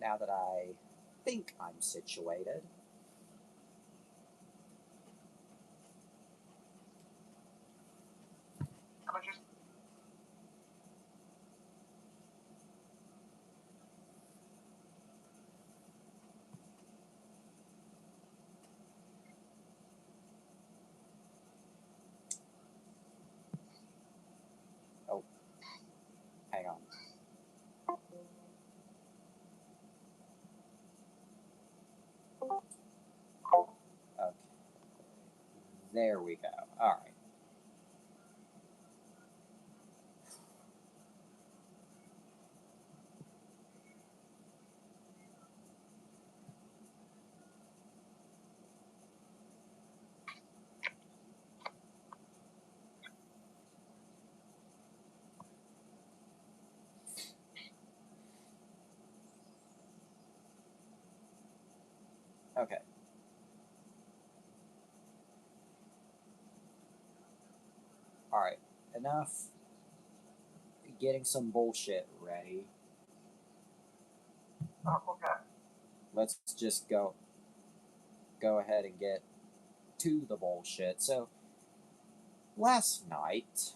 now that I think I'm situated. Oh, hang on. Okay. There we go. All right. Okay. All right. Enough getting some bullshit ready. Oh, okay. Let's just go ahead and get to the bullshit. So, last night,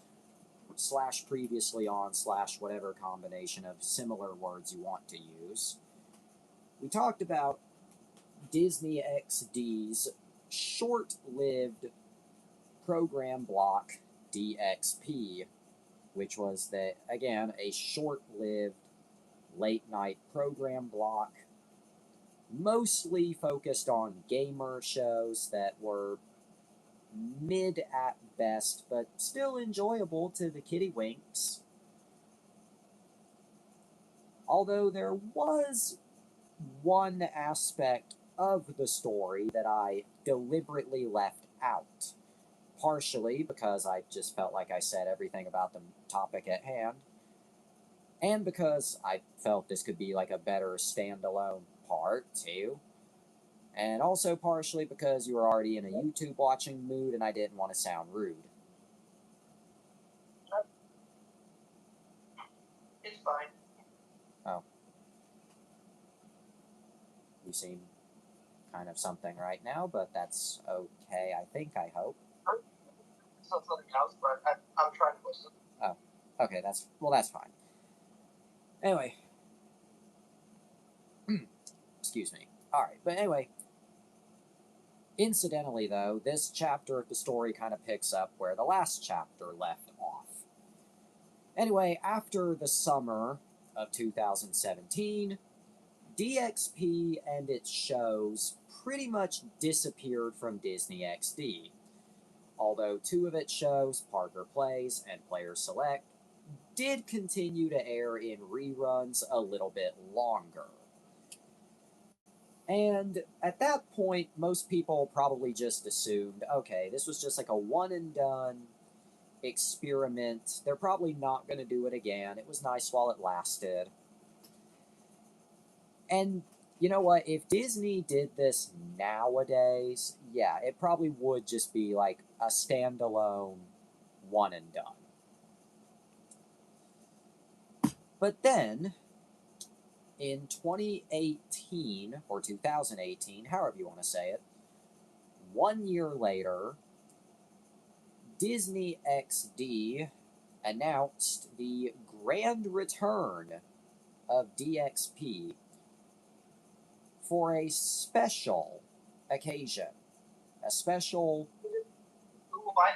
slash previously on, slash whatever combination of similar words you want to use, we talked about Disney XD's short-lived program block DXP, which was again a short-lived late-night program block, mostly focused on gamer shows that were mid at best, but still enjoyable to the kiddywinks. Although there was one aspect of the story that I deliberately left out. Partially because I just felt like I said everything about the topic at hand, and because I felt this could be like a better standalone part too. And also partially because you were already in a YouTube watching mood and I didn't want to sound rude. It's fine. Oh. You seem kind of something right now, but that's okay, I think, I hope. Something else, but I'm trying to listen. Oh, okay, that's fine. Anyway. Excuse me. Alright, but anyway, incidentally, though, this chapter of the story kind of picks up where the last chapter left off. Anyway, after the summer of 2017, DXP and its shows pretty much disappeared from Disney XD. Although two of its shows, Parker Plays and Player Select, did continue to air in reruns a little bit longer. And at that point, most people probably just assumed, okay, this was just like a one and done experiment. They're probably not going to do it again. It was nice while it lasted. And you know what? If Disney did this nowadays, yeah, it probably would just be like a standalone one and done. But then, in 2018, or 2018, however you want to say it, 1 year later, Disney XD announced the grand return of DXP for a special occasion. A special... What?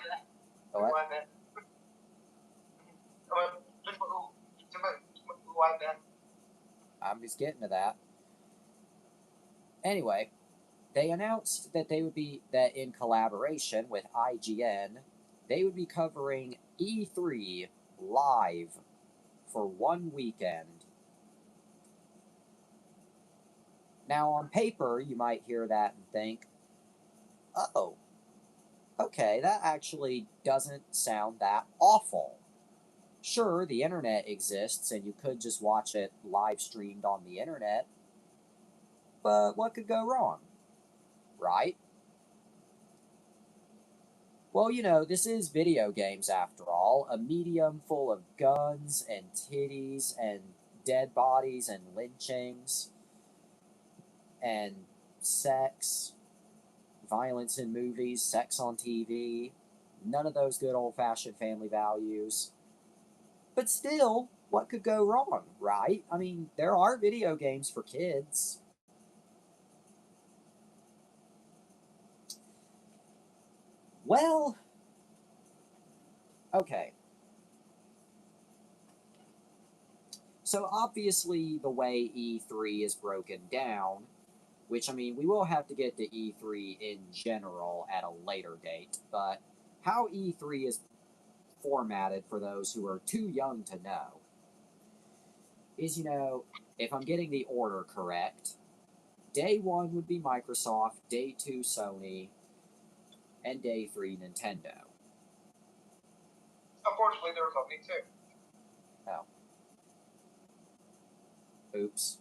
I'm just getting to that. Anyway, they announced that that in collaboration with IGN, they would be covering E3 live for one weekend. Now, on paper, you might hear that and think, oh, okay, that actually doesn't sound that awful. Sure, the internet exists and you could just watch it live streamed on the internet, but what could go wrong? Right? Well, you know, this is video games after all, a medium full of guns and titties and dead bodies and lynchings. and sex, violence in movies, sex on TV, none of those good old-fashioned family values. But still, what could go wrong, right? I mean, there are video games for kids. Well, okay. So obviously, the way E3 is broken down, which I mean, we will have to get to E3 in general at a later date, but how E3 is formatted for those who are too young to know is, if I'm getting the order correct, day one would be Microsoft, day two Sony, and day three Nintendo. Unfortunately, there was only two. Oh. Oops.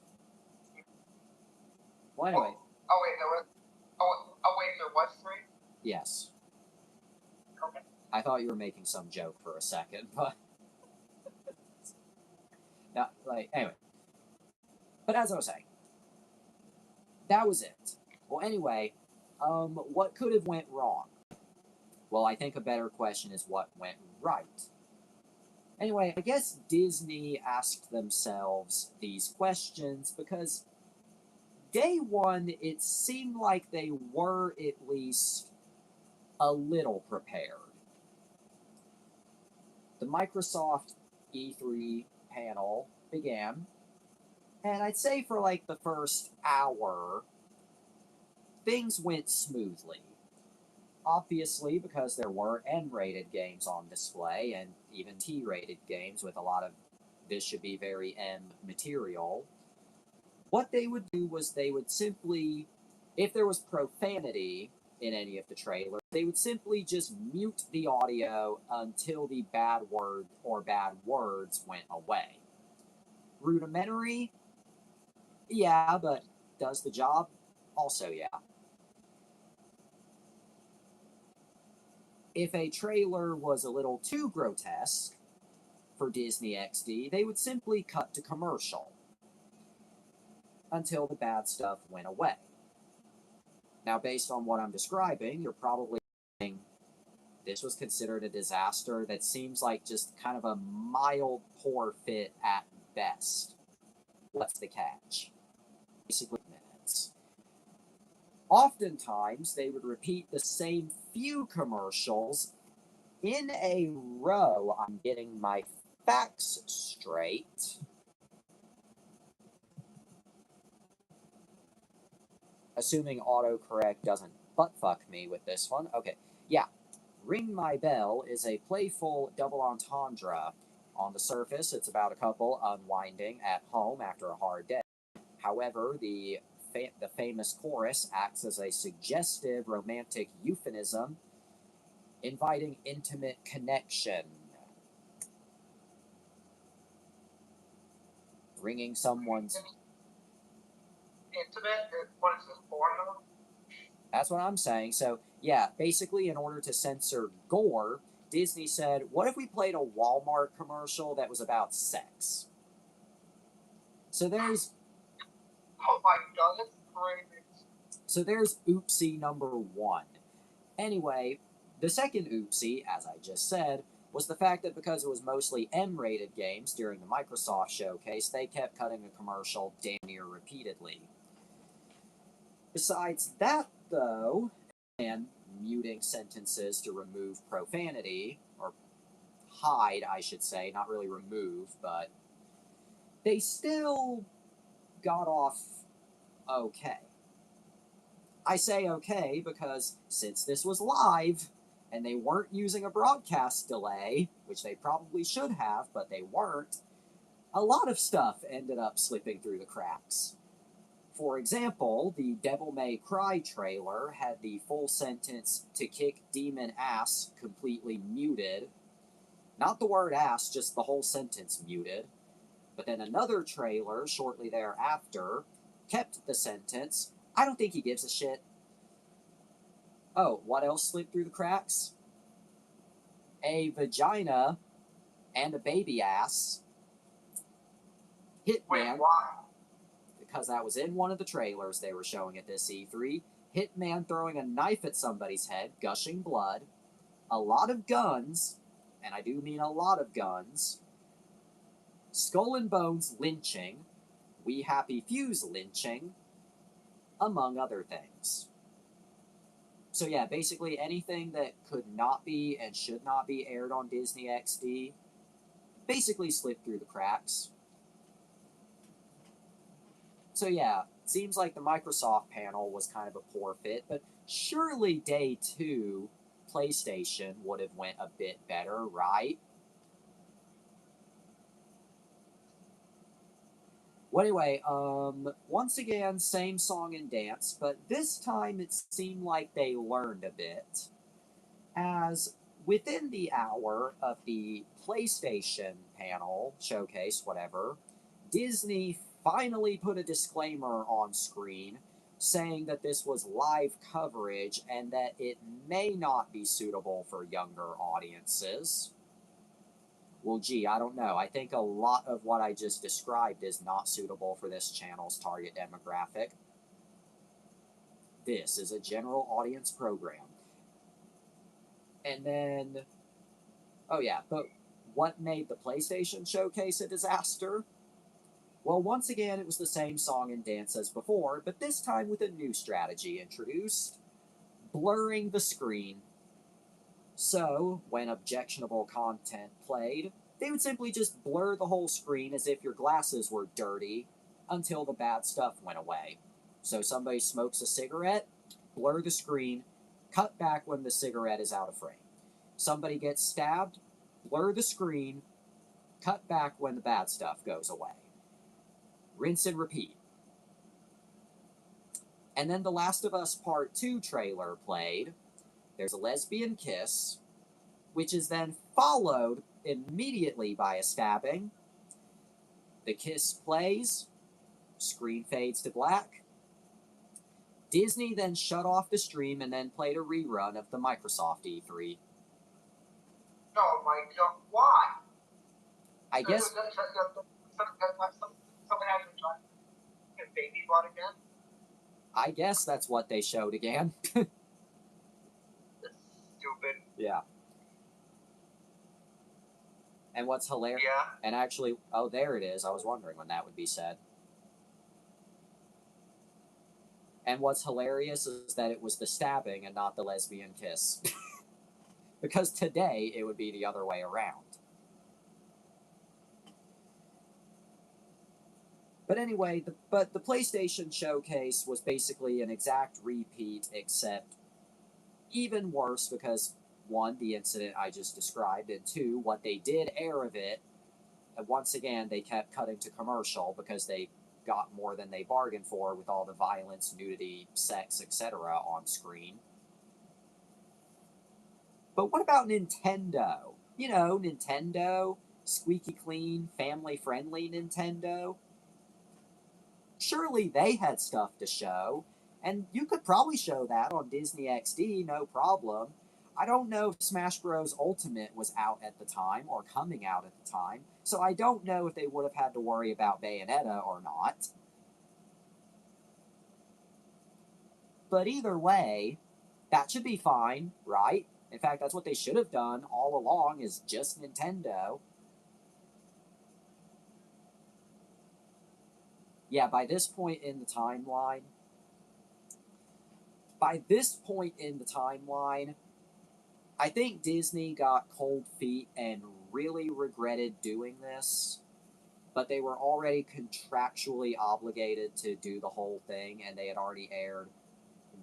Well, anyway. Oh wait, there was. Oh wait, there was three. Yes. Okay. I thought you were making some joke for a second, but no, anyway. But as I was saying, that was it. Well, anyway, what could have went wrong? Well, I think a better question is what went right. Anyway, I guess Disney asked themselves these questions because day one, it seemed like they were at least a little prepared. The Microsoft E3 panel began, and I'd say for the first hour, things went smoothly. Obviously, because there were M-rated games on display and even T-rated games with a lot of this should be very M material, what they would do was they would simply, if there was profanity in any of the trailers, they would simply just mute the audio until the bad word or bad words went away. Rudimentary? Yeah, but does the job? Also, yeah. If a trailer was a little too grotesque for Disney XD, they would simply cut to commercial until the bad stuff went away. Now, based on what I'm describing, you're probably thinking this was considered a disaster that seems like just kind of a mild poor fit at best. What's the catch? Basically, minutes. Oftentimes, they would repeat the same few commercials in a row. I'm getting my facts straight. Assuming autocorrect doesn't buttfuck me with this one. Okay, yeah. Ring My Bell is a playful double entendre. On the surface, it's about a couple unwinding at home after a hard day. However, the famous chorus acts as a suggestive romantic euphemism, inviting intimate connection. Ringing someone's... Intimate? What is this, porno? That's what I'm saying. So, yeah, basically, in order to censor gore, Disney said, what if we played a Walmart commercial that was about sex? So there's... Oh my god, that's crazy. So there's oopsie number one. Anyway, the second oopsie, as I just said, was the fact that because it was mostly M-rated games during the Microsoft showcase, they kept cutting a commercial damn near repeatedly. Besides that, though, and muting sentences to remove profanity, or hide, I should say, not really remove, but they still got off okay. I say okay because since this was live, and they weren't using a broadcast delay, which they probably should have, but they weren't, a lot of stuff ended up slipping through the cracks. For example, the Devil May Cry trailer had the full sentence "to kick demon ass" completely muted. Not the word ass, just the whole sentence muted. But then another trailer shortly thereafter kept the sentence, "I don't think he gives a shit." Oh, what else slipped through the cracks? A vagina and a baby ass. Hitman. Wait, why? because that was in one of the trailers they were showing at this E3. Hitman throwing a knife at somebody's head, gushing blood, a lot of guns, and I do mean a lot of guns, Skull and Bones lynching, We Happy Few's lynching, among other things. So yeah, basically anything that could not be and should not be aired on Disney XD basically slipped through the cracks. So yeah, seems like the Microsoft panel was kind of a poor fit, but surely day 2 PlayStation would have went a bit better, right? Well, anyway, once again, same song and dance, but this time it seemed like they learned a bit, as within the hour of the PlayStation panel, showcase, whatever, Disney finally put a disclaimer on screen saying that this was live coverage and that it may not be suitable for younger audiences. Well, gee, I don't know. I think a lot of what I just described is not suitable for this channel's target demographic. This is a general audience program. And then, oh yeah, but what made the PlayStation Showcase a disaster? Well, once again, it was the same song and dance as before, but this time with a new strategy introduced: blurring the screen. So, when objectionable content played, they would simply just blur the whole screen as if your glasses were dirty until the bad stuff went away. So, somebody smokes a cigarette, blur the screen, cut back when the cigarette is out of frame. Somebody gets stabbed, blur the screen, cut back when the bad stuff goes away. Rinse and repeat. And then The Last of Us Part 2 trailer played. There's a lesbian kiss, which is then followed immediately by a stabbing. The kiss plays, screen fades to black. Disney then shut off the stream and then played a rerun of the Microsoft E3. Oh my god, why? I guess Somebody had to try and baby blood again? I guess that's what they showed again. It's stupid. Yeah. And what's hilarious... Yeah. And actually, oh, there it is. I was wondering when that would be said. And what's hilarious is that it was the stabbing and not the lesbian kiss. Because today, it would be the other way around. But anyway, the PlayStation Showcase was basically an exact repeat, except even worse because, one, the incident I just described, and two, what they did air of it, and once again, they kept cutting to commercial because they got more than they bargained for with all the violence, nudity, sex, etc. on screen. But what about Nintendo? You know, Nintendo, squeaky clean, family-friendly Nintendo. Surely they had stuff to show, and you could probably show that on Disney XD, no problem. I don't know if Smash Bros. Ultimate was out at the time, or coming out at the time, so I don't know if they would have had to worry about Bayonetta or not. But either way, that should be fine, right? In fact, that's what they should have done all along, is just Nintendo. Yeah, by this point in the timeline, I think Disney got cold feet and really regretted doing this, but they were already contractually obligated to do the whole thing, and they had already aired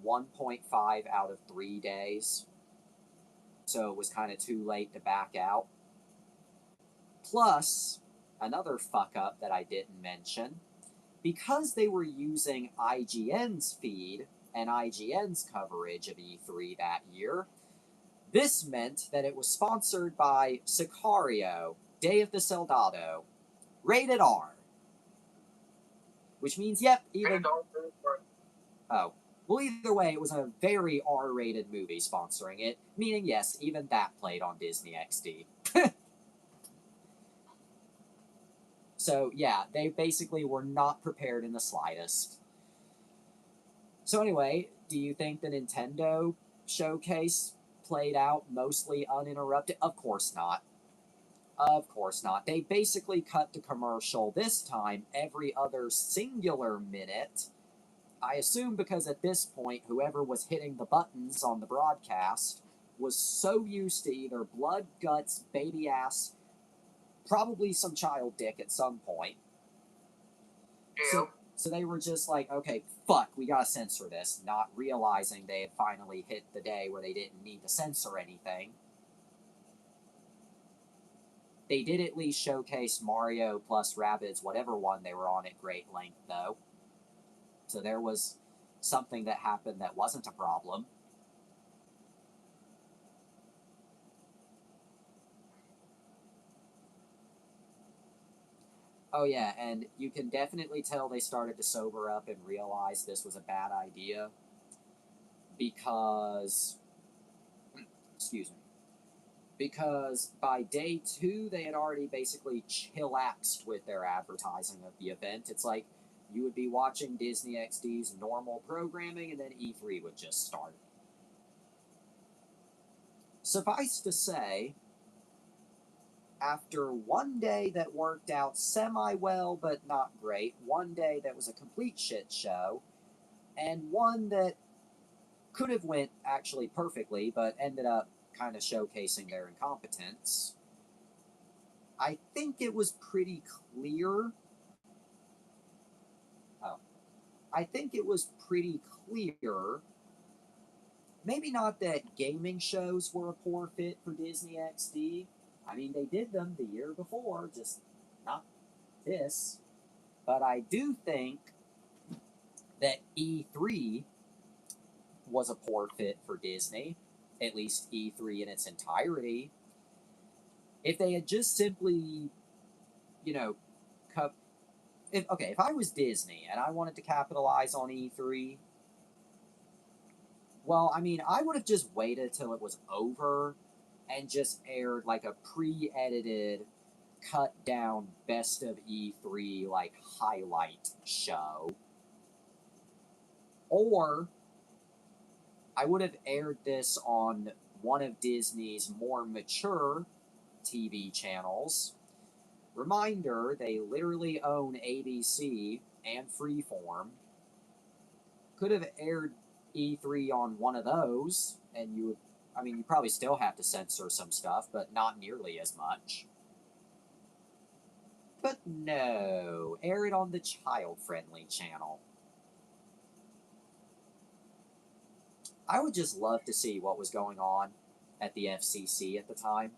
1.5 out of 3 days, so it was kind of too late to back out. Plus, another fuck-up that I didn't mention, because they were using IGN's feed and IGN's coverage of E3 that year, this meant that it was sponsored by Sicario, Day of the Soldado, rated R. Which means, yep, even... Oh. Well, either way, it was a very R-rated movie sponsoring it, meaning, yes, even that played on Disney XD. So, yeah, they basically were not prepared in the slightest. So, anyway, do you think the Nintendo showcase played out mostly uninterrupted? Of course not. Of course not. They basically cut the commercial this time every other singular minute. I assume because at this point, whoever was hitting the buttons on the broadcast was so used to either blood, guts, baby ass, probably some child dick at some point. Yeah. So they were just like, okay, fuck, we gotta censor this, not realizing they had finally hit the day where they didn't need to censor anything. They did at least showcase Mario plus Rabbids, whatever one they were on, at great length, though. So there was something that happened that wasn't a problem. Oh, yeah, and you can definitely tell they started to sober up and realize this was a bad idea because, excuse me, because by day 2, they had already basically chillaxed with their advertising of the event. It's like you would be watching Disney XD's normal programming, and then E3 would just start. Suffice to say, after one day that worked out semi-well but not great, one day that was a complete shit show, and one that could have went actually perfectly but ended up kind of showcasing their incompetence, I think it was pretty clear. I think it was pretty clear. Maybe not that gaming shows were a poor fit for Disney XD. I mean, they did them the year before, just not this. But I do think that E3 was a poor fit for Disney, at least E3 in its entirety. If they had just simply, you know, if I was Disney and I wanted to capitalize on E3, well, I mean, I would have just waited till it was over and just aired like a pre-edited, cut down best of E3 like highlight show. Or I would have aired this on one of Disney's more mature TV channels. Reminder, they literally own ABC and Freeform. Could have aired E3 on one of those, and you would, I mean, you probably still have to censor some stuff, but not nearly as much. But no, air it on the child-friendly channel. I would just love to see what was going on at the FCC at the time.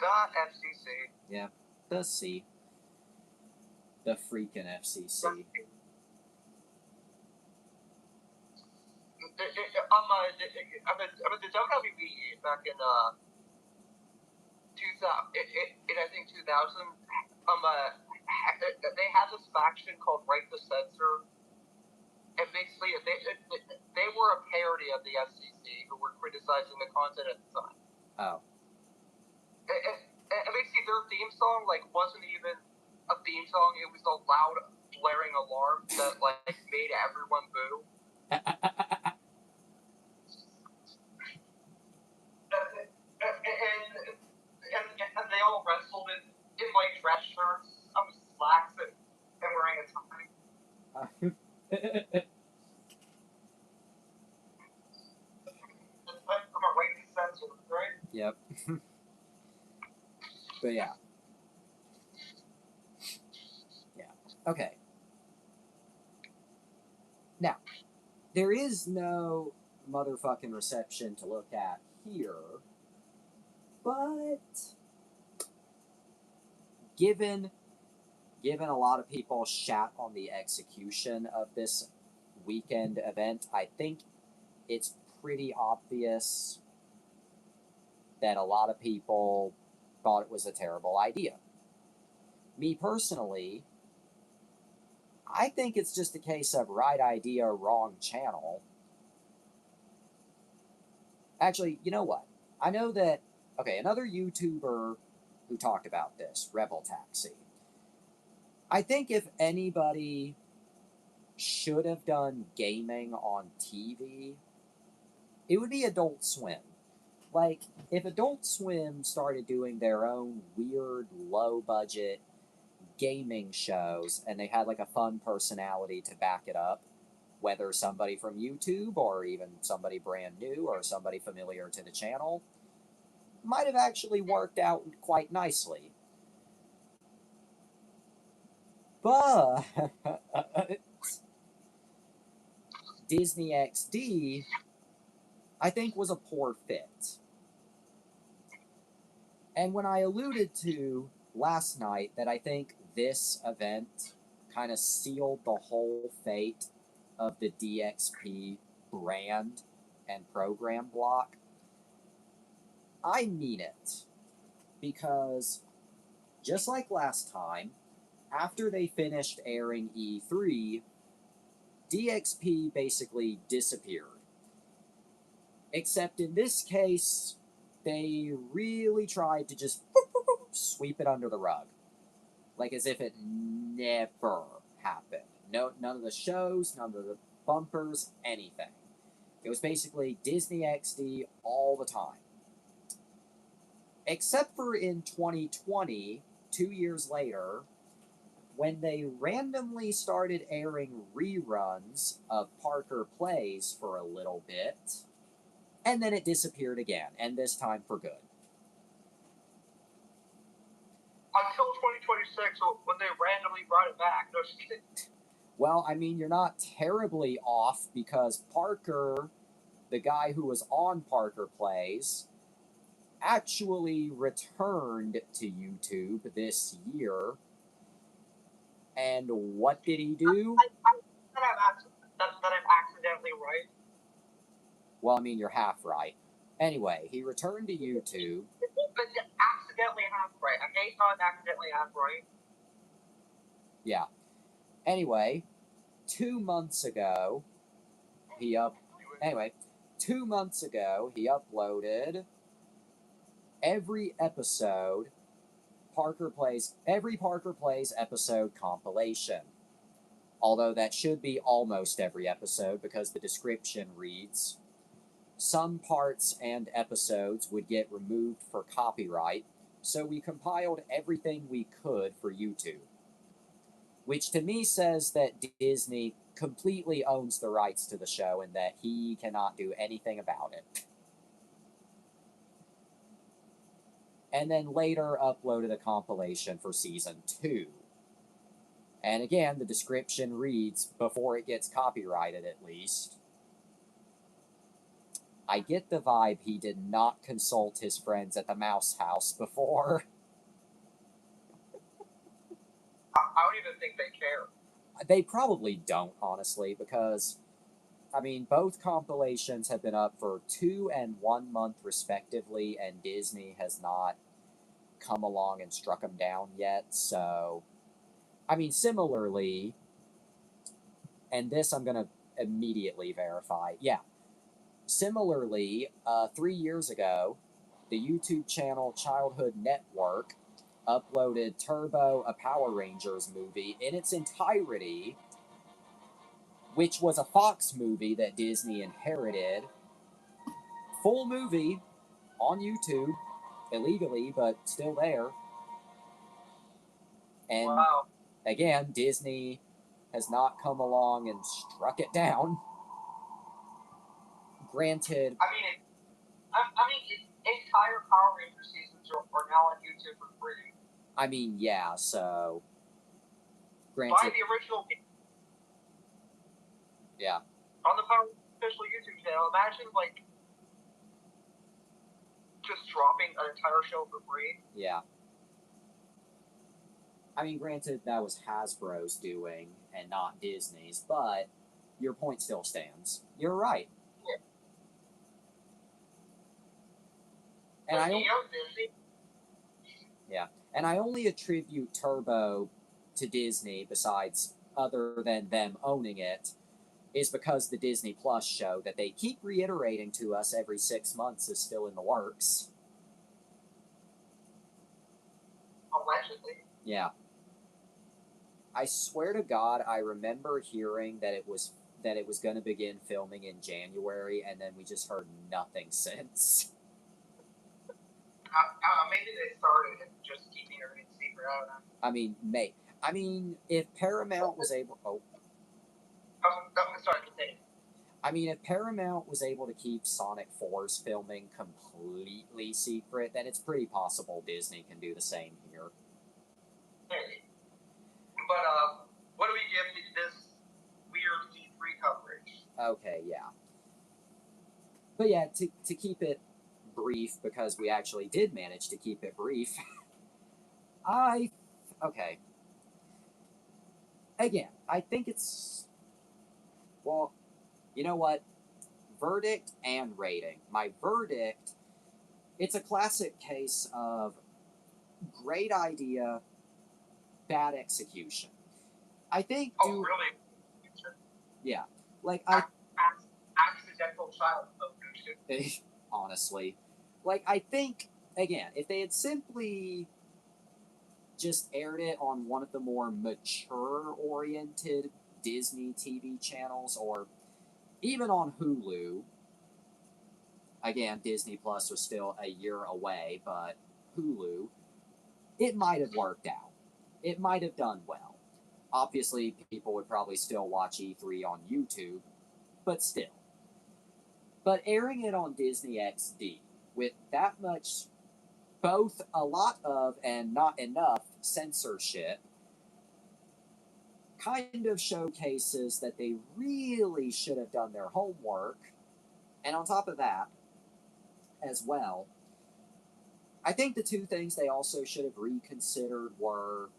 FCC. Yeah, the C. The freaking FCC. On the WWE back in 2000, I think 2000, they had this faction called Right to Censor, and basically they were a parody of the FCC who were criticizing the content at the time. Oh. And basically their theme song wasn't even a theme song; it was a loud blaring alarm that made everyone boo. And they all wrestled in dress shirts, slacks, and wearing a tie. I'm a right to censor, right? Yep. But yeah. Okay. Now, there is no motherfucking reception to look at here, but given a lot of people shat on the execution of this weekend event, I think it's pretty obvious that a lot of people thought it was a terrible idea. Me personally, I think it's just a case of right idea, wrong channel. Actually, you know what? I know that, okay, another YouTuber who talked about this, Rebel Taxi. I think if anybody should have done gaming on TV, it would be Adult Swim. Like, if Adult Swim started doing their own weird, low-budget gaming shows, and they had, like, a fun personality to back it up, whether somebody from YouTube, or even somebody brand new, or somebody familiar to the channel, might have actually worked out quite nicely. But Disney XD, I think, was a poor fit. And when I alluded to last night that I think this event kind of sealed the whole fate of the DXP brand and program block, I mean it. Because just like last time, after they finished airing E3, DXP basically disappeared. Except in this case, they really tried to just sweep it under the rug. Like as if it never happened. No, none of the shows, none of the bumpers, anything. It was basically Disney XD all the time. Except for in 2020, 2 years later, when they randomly started airing reruns of Parker Plays for a little bit, and then it disappeared again, and this time for good. Until 2026, when they randomly brought it back. No, just kidding. Well, I mean, you're not terribly off, because Parker, the guy who was on Parker Plays, actually returned to YouTube this year. And what did he do? That I'm accidentally right. Well, I mean, you're half right. Anyway, he returned to YouTube. But accidentally half right. I hate how I'm accidentally half right. Yeah. Anyway, 2 months ago, he uploaded every Parker Plays episode compilation. Although that should be almost every episode, because the description reads, some parts and episodes would get removed for copyright, so we compiled everything we could for YouTube. Which to me says that Disney completely owns the rights to the show and that he cannot do anything about it. And then later uploaded a compilation for Season 2. And again, the description reads, before it gets copyrighted at least, I get the vibe he did not consult his friends at the Mouse House before. I don't even think they care. They probably don't, honestly, because, I mean, both compilations have been up for 2 and 1 month respectively, and Disney has not come along and struck them down yet, so... I mean, similarly, and this I'm going to immediately verify, yeah. Similarly, 3 years ago, the YouTube channel Childhood Network uploaded Turbo, a Power Rangers movie, in its entirety, which was a Fox movie that Disney inherited. Full movie on YouTube, illegally, but still there. And wow. Again, Disney has not come along and struck it down. Granted, entire Power Ranger seasons are now on YouTube for free. I mean, yeah, so... Granted... By the original people. Yeah. On the Power official YouTube channel, imagine, like, just dropping an entire show for free. Yeah. I mean, granted, that was Hasbro's doing, and not Disney's, but your point still stands. You're right. Yeah. And I only attribute Turbo to Disney, besides other than them owning it, is because the Disney Plus show that they keep reiterating to us every 6 months is still in the works. Allegedly. Yeah. I swear to God, I remember hearing that it was going to begin filming in January, and then we just heard nothing since. Maybe they started and just keeping everything secret. I don't know. I mean, if Paramount was able, Sorry, continue. I mean, if Paramount was able to keep Sonic 4's filming completely secret, then it's pretty possible Disney can do the same here. Maybe. But what do we give this weird E3 coverage? Okay, yeah. But yeah, to keep it brief, because we actually did manage to keep it brief, okay. Again, I think it's, well, you know what? Verdict and rating. My verdict, it's a classic case of great idea, bad execution. I think. Really? Yeah, like accidental child focus. Honestly, like I think again, if they had simply just aired it on one of the more mature-oriented Disney TV channels, or even on Hulu. Again, Disney Plus was still a year away, but Hulu, it might have worked out. It might have done well. Obviously, people would probably still watch E3 on YouTube, but still. But airing it on Disney XD with that much, both a lot of and not enough censorship, kind of showcases that they really should have done their homework. And on top of that, as well, I think the two things they also should have reconsidered were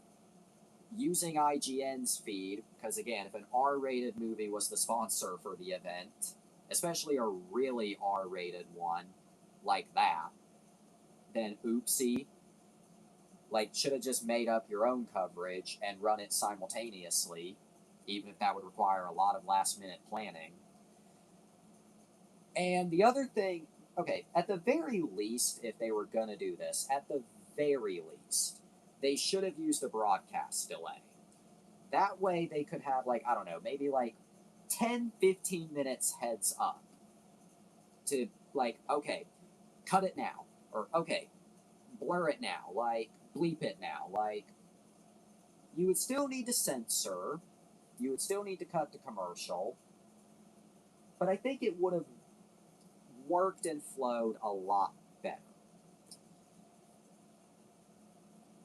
using IGN's feed, because again, if an R-rated movie was the sponsor for the event, especially a really R-rated one like that, then oopsie. Like, should have just made up your own coverage and run it simultaneously, even if that would require a lot of last-minute planning. And the other thing, okay, at the very least, if they were going to do this, at the very least, they should have used a broadcast delay. That way they could have, like, I don't know, maybe like 10, 15 minutes heads up to, like, okay, cut it now. Or, okay, blur it now. Like, bleep it now. Like, you would still need to censor. You would still need to cut the commercial. But I think it would have worked and flowed a lot better.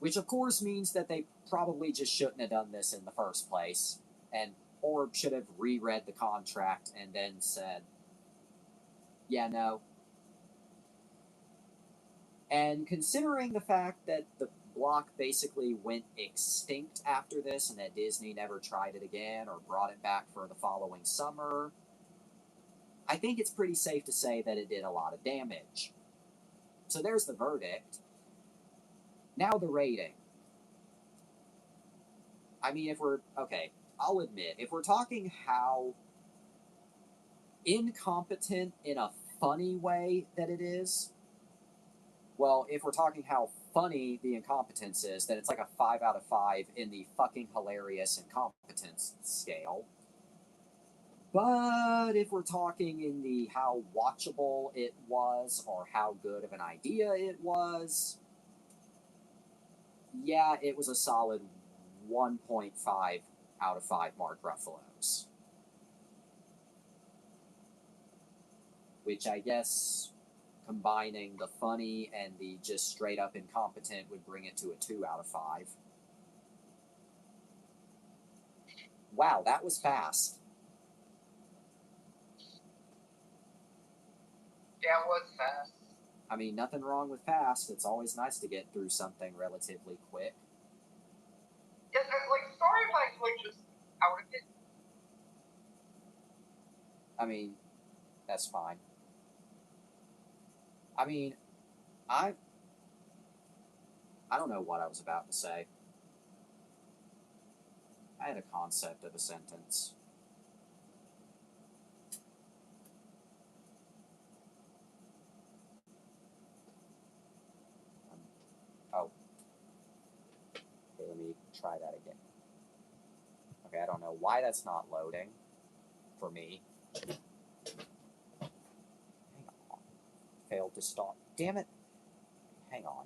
Which, of course, means that they probably just shouldn't have done this in the first place, or should have reread the contract and then said, yeah, no. And considering the fact that the block basically went extinct after this and that Disney never tried it again or brought it back for the following summer, I think it's pretty safe to say that it did a lot of damage. So there's the verdict. Now the rating. I mean, I'll admit, if we're talking how incompetent in a funny way that it is, well, if we're talking how funny the incompetence is, then it's like a 5 out of 5 in the fucking hilarious incompetence scale. But if we're talking in the how watchable it was or how good of an idea it was, yeah, it was a solid 1.5 out of 5 Mark Ruffalo's. Which I guess, combining the funny and the just straight up incompetent, would bring it to a 2 out of 5. Wow, that was fast. Yeah, it was fast. I mean, nothing wrong with fast. It's always nice to get through something relatively quick. Yeah, sorry if I just outed it. I mean, that's fine. I mean, I don't know what I was about to say. I had a concept of a sentence. Oh. know why that's not loading for me. Hang on. Failed to start. Damn it. Hang on.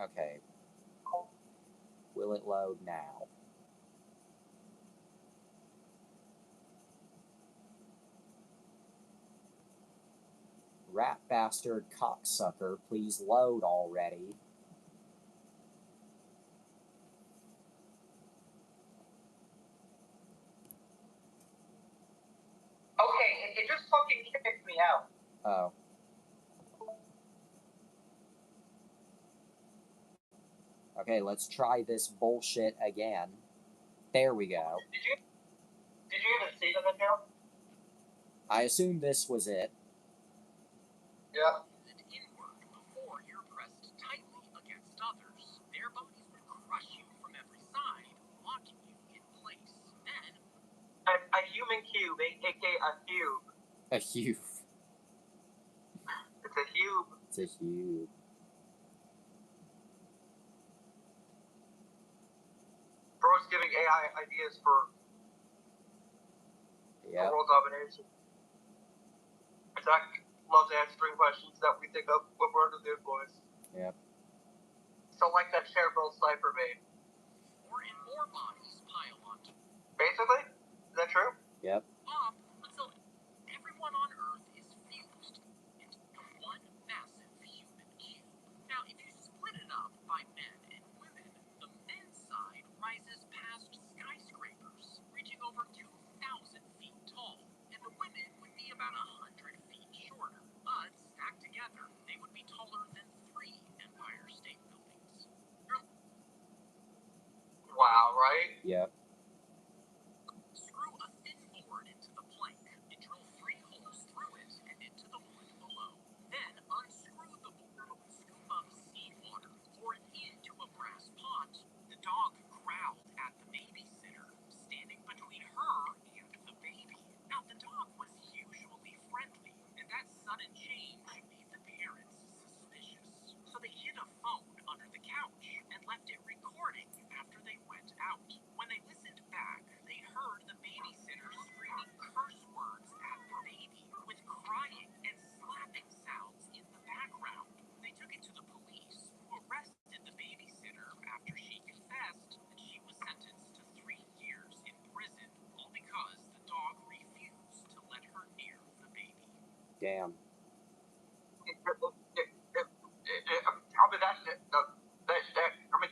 Okay. Will it load now? Rat bastard cocksucker, please load already. Okay, it just fucking kicked me out. Oh. Okay, let's try this bullshit again. There we go. Did you even see the video? I assume this was it. Yeah. Inward before you're pressed tightly against others. Their bodies would crush you from every side, locking you in place. Then A human cube, aka a cube. A cube. It's a cube. It's a cube. Bro's giving AI ideas for world domination. Zach loves answering questions that we think of when we're under the influence. Yep. So like that Chernobyl sniper made. or in more bodies pile onto Basically? Is that true? Yep. up until everyone on Earth is fused into one massive human cube. Now, if you split it up by men and women, the men's side rises past skyscrapers, reaching over 2,000 feet tall, and the women would be about 100 feet shorter. But stacked together, they would be taller than 3 Empire State Buildings. Wow, right? Yep. Screw a thin board into the plank and drill 3 holes through it and into the wood below. Then unscrew the board, scoop up seawater, pour it into a brass pot. The dog growled at the babysitter, standing between her and the baby. Now, the dog was usually friendly, and that sudden change made the parents suspicious. So they hid a phone under the couch and left it recording after they went out. When they listened back, they heard the babysitter screaming curse words at the baby, with crying and slapping sounds in the background. They took it to the police, who arrested the babysitter after she confessed that she was sentenced to 3 years in prison, all because the dog refused to let her near the baby. Damn.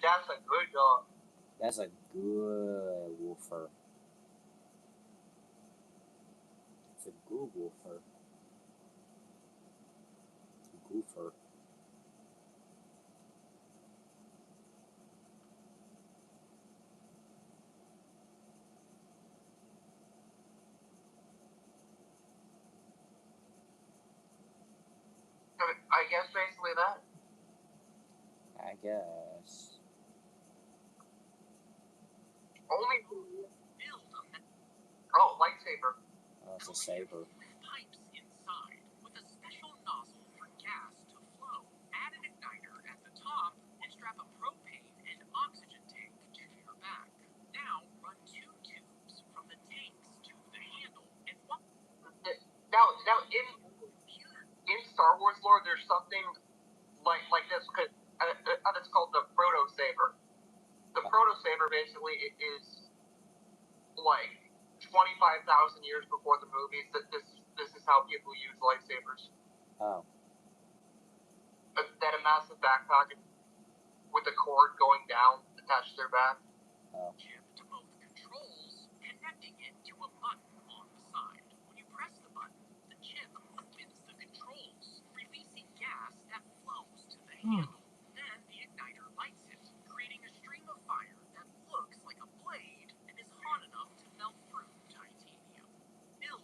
That's a good dog. That's a good woofer. It's a good woofer. Goofer. I guess basically that. I guess. Only. Build a Oh, lightsaber. Oh, it's a saber. with pipes inside, with a special nozzle for gas to flow. Add an igniter at the top and strap a propane and oxygen tank to your back. Now run 2 tubes from the tanks to the handle and one Now computer. in Star Wars lore, there's something like this because it's called the Proto Saber. The Proto Saber basically is like 25,000 years before the movies. This is how people use lightsabers. Oh. They had a massive backpack with a cord going down attached to their back. Oh. Chip to both controls, connecting it to a button on the side. When you press the button, the chip opens the controls, releasing gas that flows to the handle. Then the igniter lights it, creating a stream of fire that looks like a blade and is hot enough to melt through titanium. Build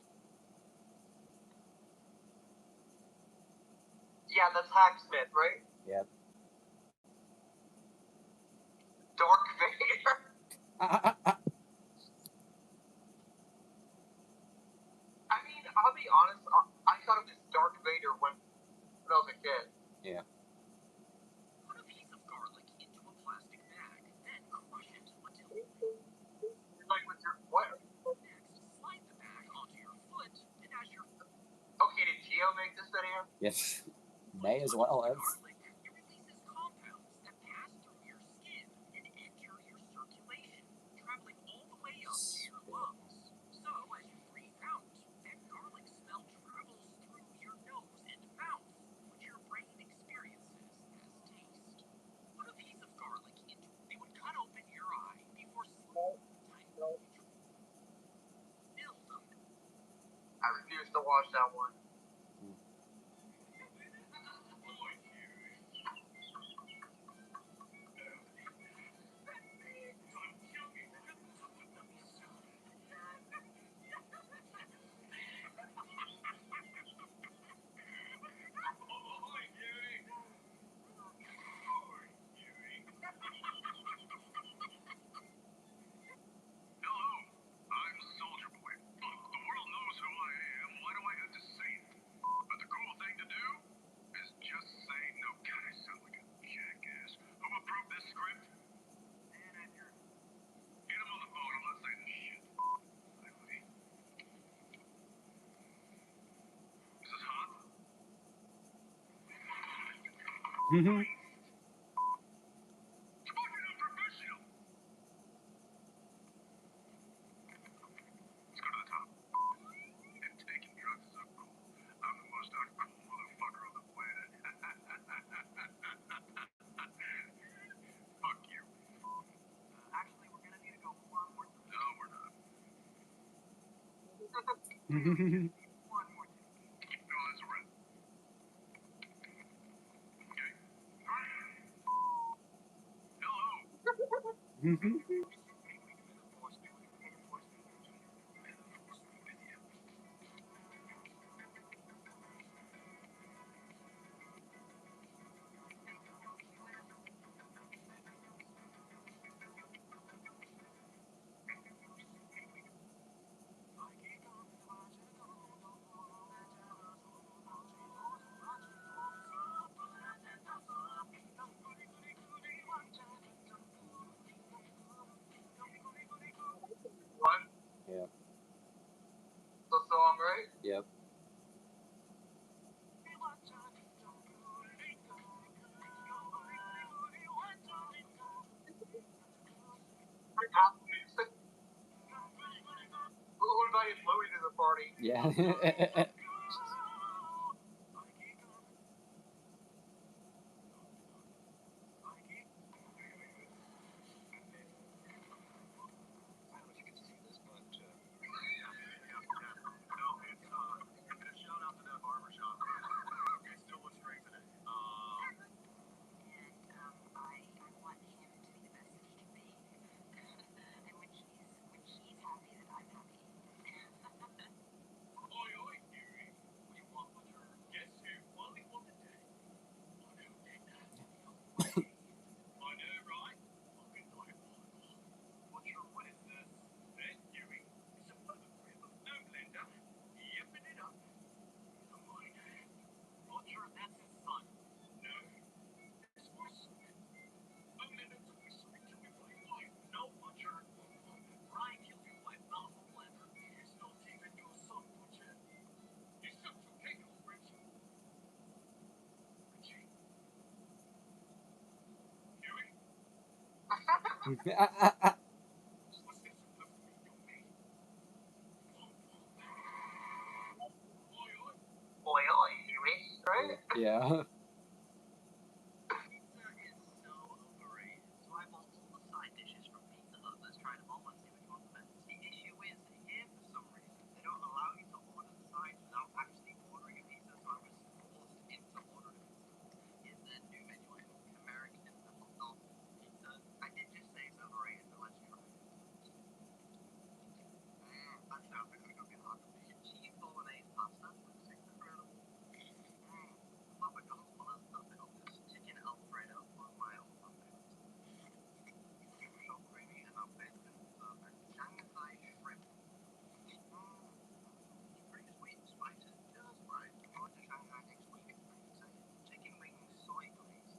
Yeah, that's Hacksmith, right? Yep. Dark Vader. I mean, I'll be honest. I thought it was Dark Vader when I was a kid. Yeah. Put a piece of garlic into a plastic bag. Yes. May as well have. Garlic, it releases compounds that pass through your skin and enter your circulation, traveling all the way up to your lungs. So, as you breathe out, that garlic smell travels through your nose and mouth, which your brain experiences as taste. Put a piece of garlic into it. They would cut open your eye before I refuse to watch that one. Hello, I'm Soldier Boy. Look, the world knows who I am. Why do I have to say it? But the cool thing to do is just say no. God, I sound like a jackass. Who approved this script? Manager. Get him on the phone. I'm not saying this shit. Finally. This is hot. Fucking unprofessional. Let's go to the top. And taking drugs is so cool. I'm the most uncool motherfucker on the planet. Fuck you. Actually, we're gonna need to go one more time. No, we're not. One more time. No, that's a wrap. Okay. Hello. What? Yep. The song, right? Yep. Apple Music. Who invited Louis to the party? Yeah. Oi, Huey, right? Yeah. Pizza is so overrated. So I bought all the side dishes from Pizza Hut. Let's try them all and see which one's the best. The issue is that here, for some reason, they don't allow you to order the sides without actually ordering a pizza, so I was forced into ordering a pizza. Here's the new menu item: American hot dog pizza. I did just say it's overrated, but let's try it. That sounds like I'm gonna go get hot dog. Cheese bolognese pasta. Looks incredible. Love McDonald's, but there's nothing on this. Chicken Alfredo, one of my all-time favorites. So creamy and not baked and perfect. Shanghai shrimp. Pretty sweet and spicy. Just right. Going to Shanghai next week. Pretty excited. Chicken wings, soy glaze.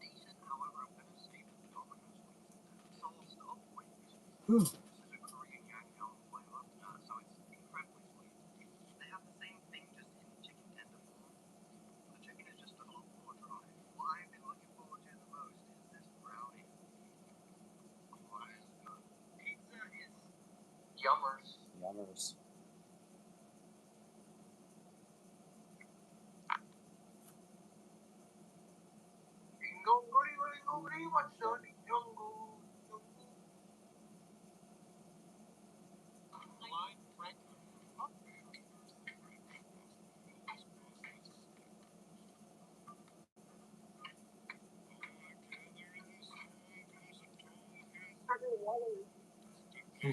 Decent, however, I'm gonna say that the Domino's wings sauced up wings. This is a Korean Yangnyeom flavor, so it's incredibly sweet. They have the same thing just in chicken tender Summers. I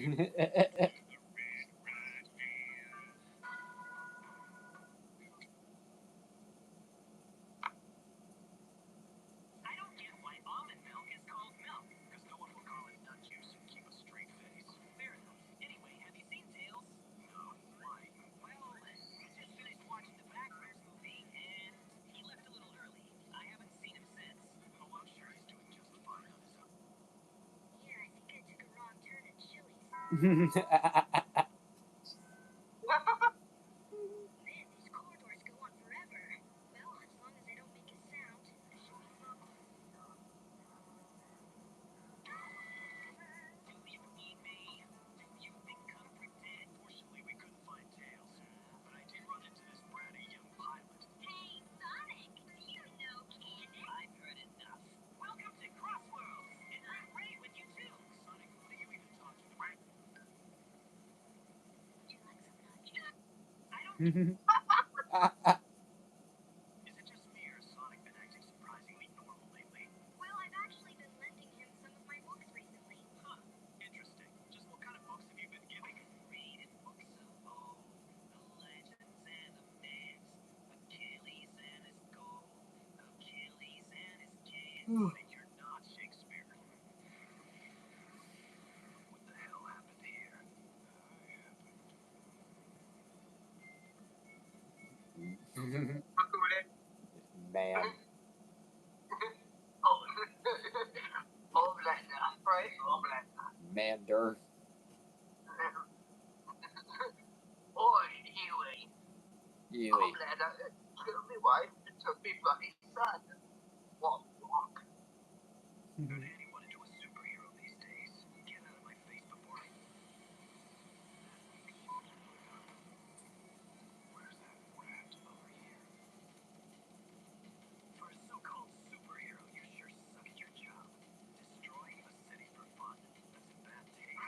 don't get why almond milk is called milk. Because no one will call it nut juice and keep a straight face. Fair enough. Anyway, have you seen Tails? No. Why? Well, we just finished watching the Backers movie, and he left a little early. I haven't seen him since. Oh, I'm sure he's doing just fine on his own. Yeah, I think I took a wrong turn at Chili's. Man, these corridors go on forever. Well, as long as I don't make a sound, I should be fine. Do you need me? You think I'm pretend? Fortunately, we couldn't find Tails, but I did run into this bratty young pilot. Hey, Sonic, do you know canon? I've heard enough. Welcome to Crossworlds, and I'm Ray with you too. Sonic, what are you even talking about? Would you like some nudge? I don't. Is it just me or has Sonic been acting surprisingly normal lately? Well, I've actually been lending him some of my books recently. Huh. Interesting. Just what kind of books have you been giving him? Reading books of old, the legends and the myths, Achilles and his gold, Achilles and his kids. But you're not Shakespeare. What the hell happened here? Man. Mander. Oi, Huey. Yui. Oh, lad, kill me wife and took me bloody son. Walk, walk. Turn anyone into a superhero these days. Get out of my face before I. Where's that rat over here? For a so-called superhero, you sure suck at your job. Destroying a city for fun. That's bad taste.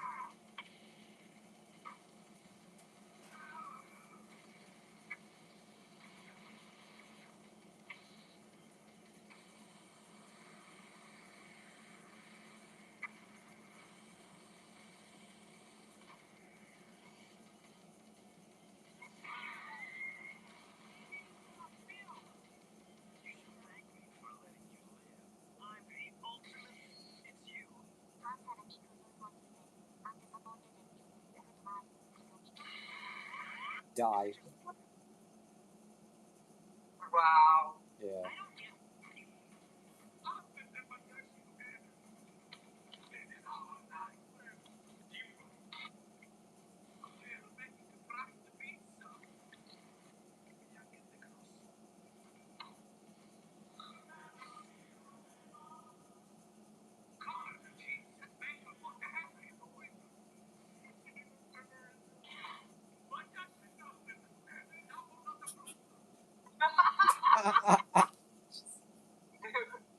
You should thank me for letting you live. I'm the ultimate. It's you. Die. Wow. Yeah. I don't get.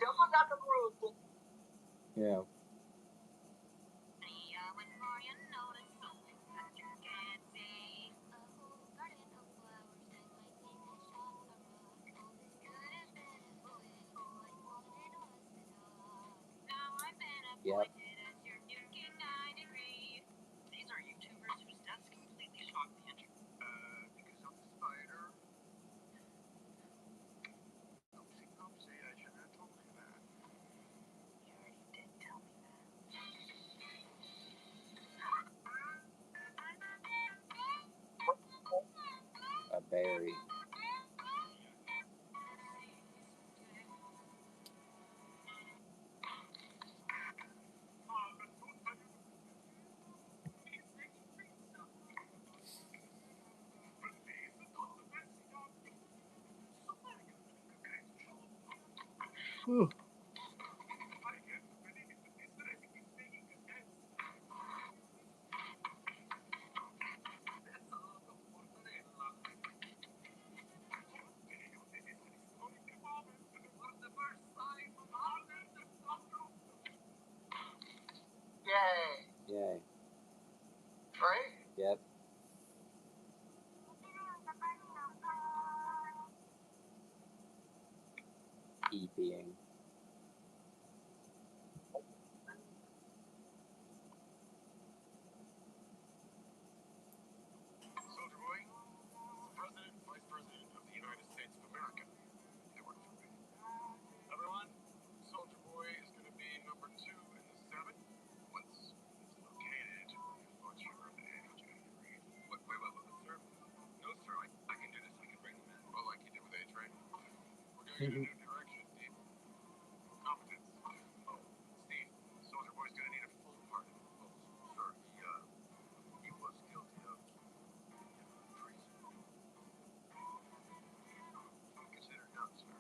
Double down the road. Yeah. Yep. These are YouTubers whose deaths completely shocked the internet. Because of the spider? Oopsie, oopsie, I shouldn't have told you that. You already did tell me that. A berry. Whew. in a new direction, Steve. Competence. Oh, Steve, Soldier Boy's gonna need a full pardon. Oh, sure, he was guilty of treason. Consider young, sir.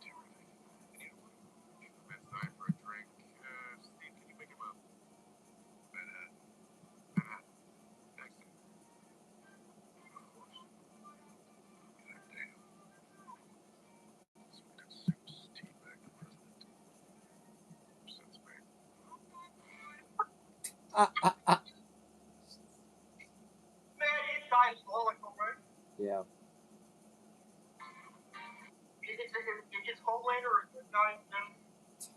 Terrific. And you know what? If the men's dying for a drink, Steve, can you make him up? Manhattan. Manhattan. Next to him. Of course. God damn. Some good soups, teabag the president. Sense, man. Man, he's diabolical, right? Yeah, It's Homelander or not even.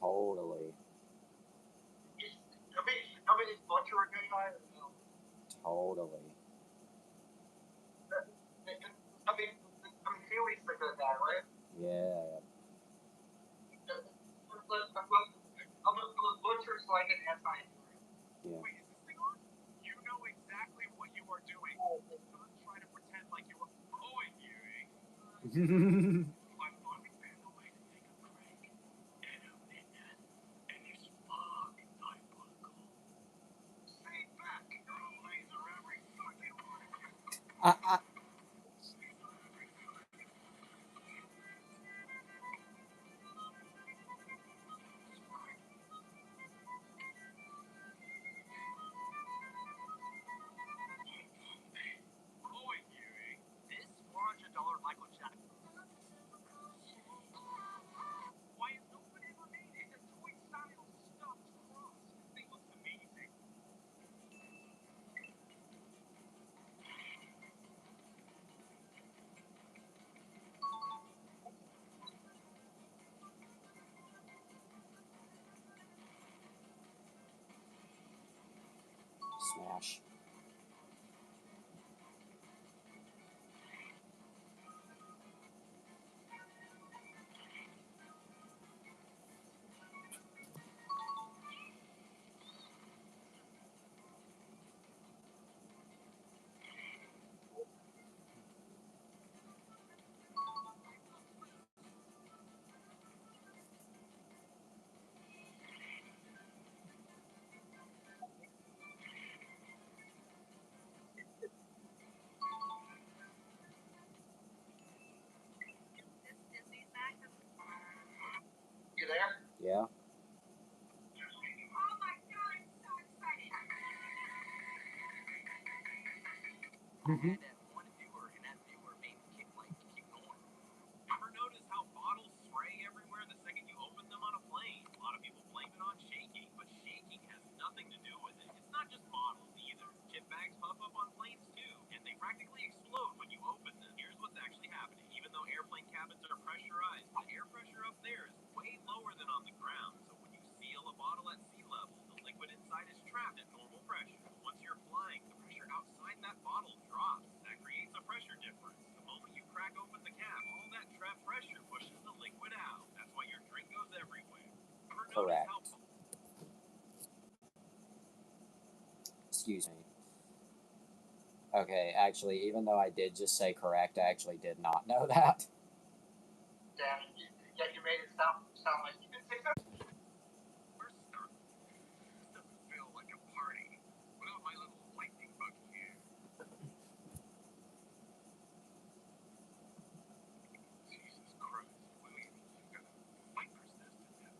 totally. I mean, is Butcher a good guy? No. Totally. I mean, Huey's the good guy, right? Yeah. Butcher's like an anti-hero. Yeah. Wait, is this thing on? You know exactly what you are doing. Don't try to pretend like you were owing you, My mommy ran away to take a break. And a midnight. And it's fucking diabolical. Stay back! You'll laser every fucking one of you! Owing you, This $400 Michael Jackson. Why is nobody ever made it? It's a toy-style stuffed cross. This thing looks amazing. Smash. You there? Yeah. Oh my god, I'm so excited! Mhm. That one viewer, and that viewer made me keep going. Ever notice how bottles spray everywhere the second you open them on a plane? A lot of people blame it on shaking, but shaking has nothing to do with it. It's not just bottles either. Chip bags puff up on planes too, and they practically explode when you open them. Here's what's actually happening. Even though airplane cabins are pressurized, the air pressure up there is way lower than on the ground. So when you seal a bottle at sea level, the liquid inside is trapped at normal pressure. Once you're flying, the pressure outside that bottle drops. That creates a pressure difference. The moment you crack open the cap, all that trapped pressure pushes the liquid out. That's why your drink goes everywhere. Ever Correct. notice how Excuse me. Okay, actually, even though I did just say correct, I actually did not know that. Damn it. Yeah, you made it sound like you didn't say that. we're stuck? This doesn't feel like a party without my little lightning bug here. Jesus Christ, William, you got a viper's nest in there.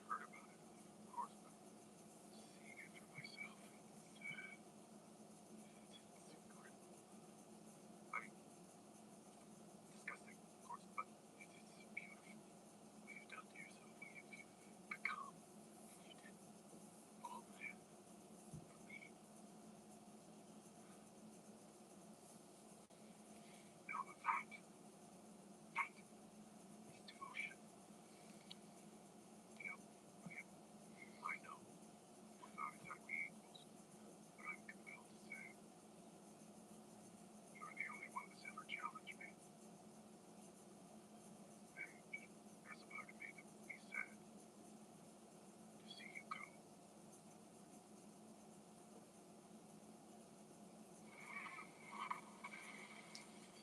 Heard about it, of course, but seeing it for myself, it's incredible. I mean, disgusting, of course, but it's beautiful. What you've done to yourself, what you've become. You did all that for me. Now that is devotion. You know, William, I know we're not exactly equals, but I'm compelled to say you're the only one that's ever challenged me. And as a part of me that will be sad to see you go.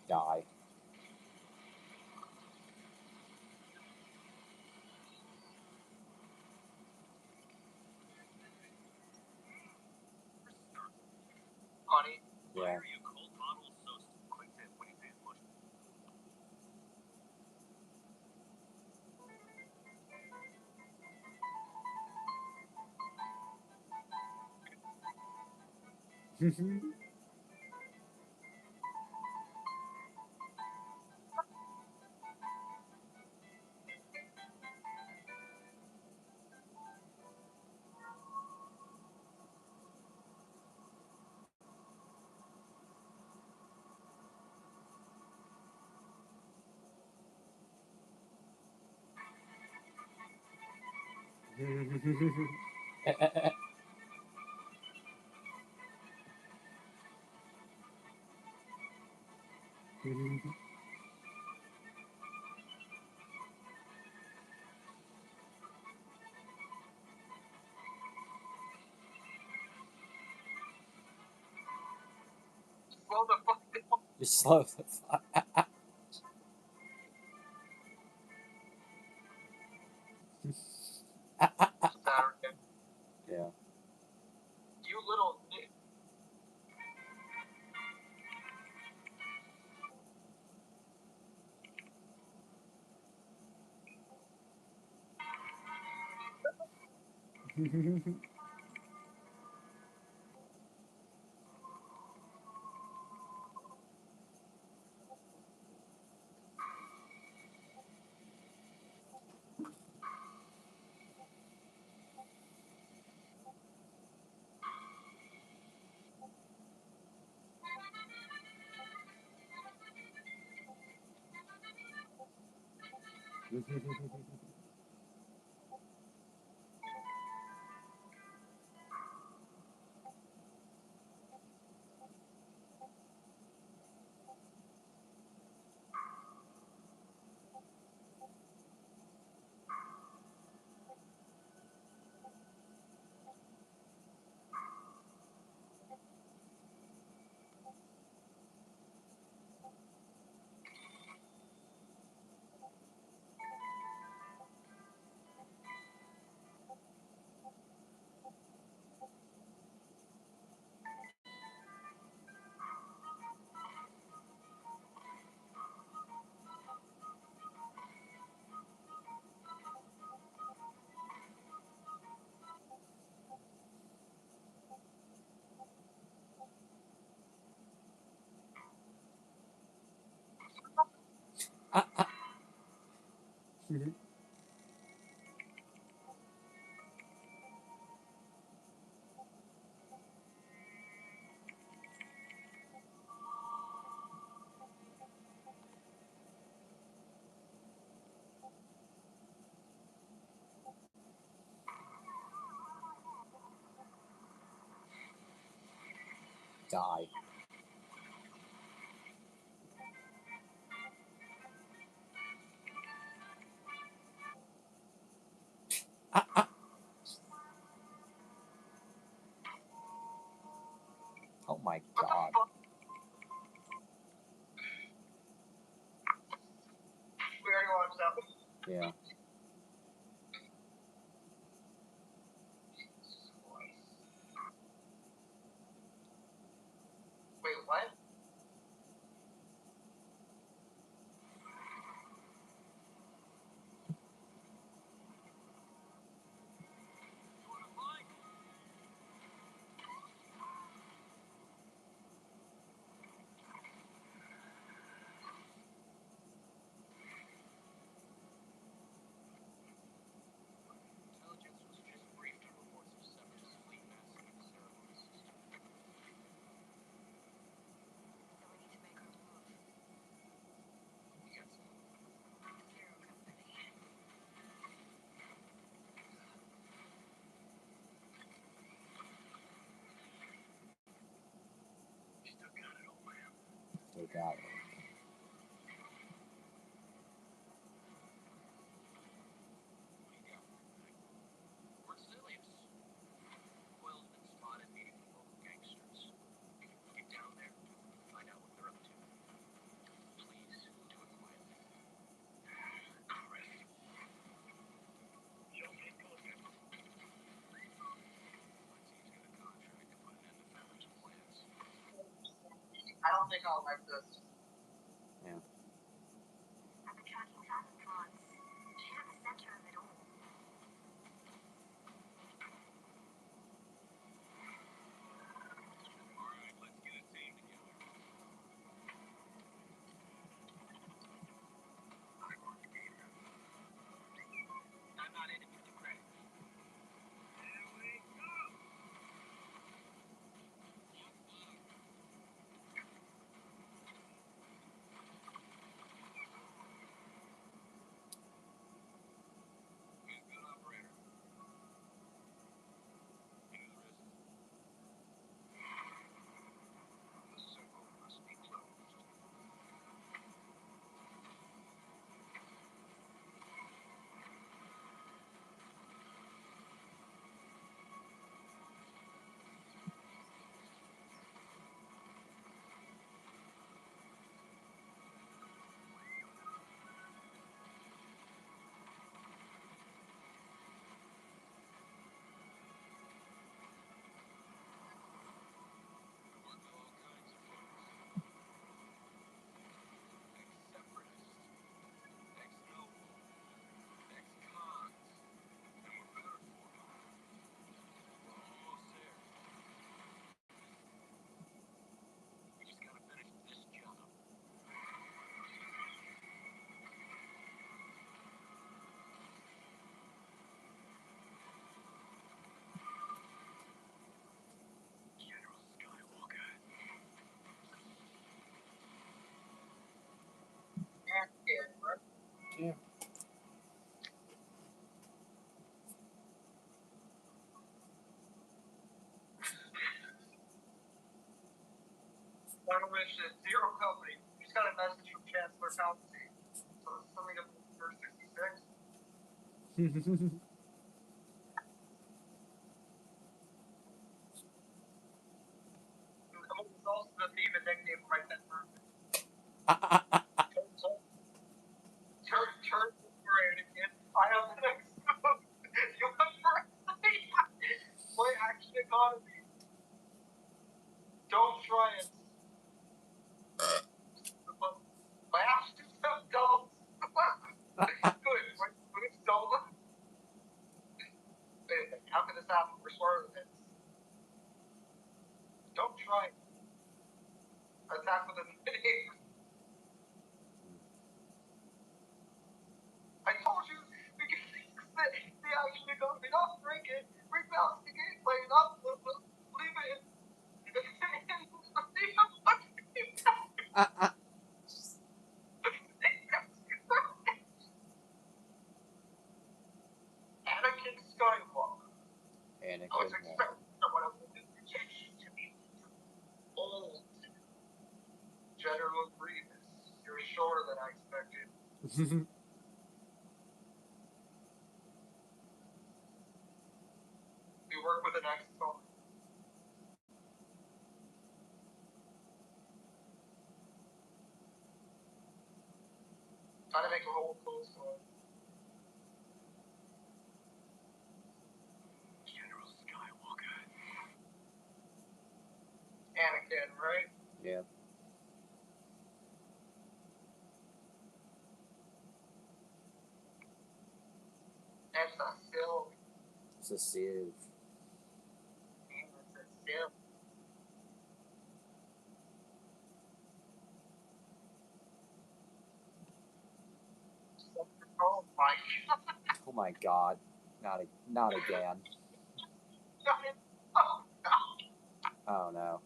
Die. funny. Why Yeah. are you cold bottles so quick to when you say it's much? Slow the fuck down. Just slow the fuck. Saturday. Yeah. You little. Die. Oh my What the god. fuck? We already watched that one. Yeah. Jesus Christ. Wait, what? You wanna fight? Intelligence was just briefed on reports of separatist fleet massing in the ceremony system. So we need to make our move. We got some. Zero company. Still got it, old man. Still got it. What do you got? We're Zilius. Oil's been spotted meeting with local gangsters. Get down there, find out what they're up to. Please, do it quietly. Chris. Show me closer. Let's use a contract to put an end to Fetler's plans. don't think I'll like this. I've been tracking thousand plots. You're at the center of it all. Alright, let's get a team together. I marked the gator. I'm not in it with the credit. Here we go! Who's good operator? You know the rest. The circle must be closed. Work with all kinds of folks. Ex-separatists, ex-noble, ex-cons, and we're better for it. We're almost there. We just gotta finish this job. General Skywalker. Yeah. Final mission, Zero Company. Just got a message from Chancellor Palpatine. So something up for 66. It was also the theme and nickname for my pet birthday. Turn over, Anakin. I have the next move. You have birthday. My action economy. Don't try it. My actions have doubled. Good. When it's doubled. How can this happen? We're smarter than this. Don't try it. Attack with a name. I told you we can fix the action economy. Not break it. Rebalance the gameplay. Not leave it. Anakin Skywalker. Anakin I was Walker. expecting someone of the rejection to be old. General Grievous. You're shorter than I expected. We work with an ex-con. Trying to make a whole close one. General Skywalker. Anakin, right? Yeah. That's a still. It's a sieve. It's a still. Oh my god. Oh my god. Not again. Oh no.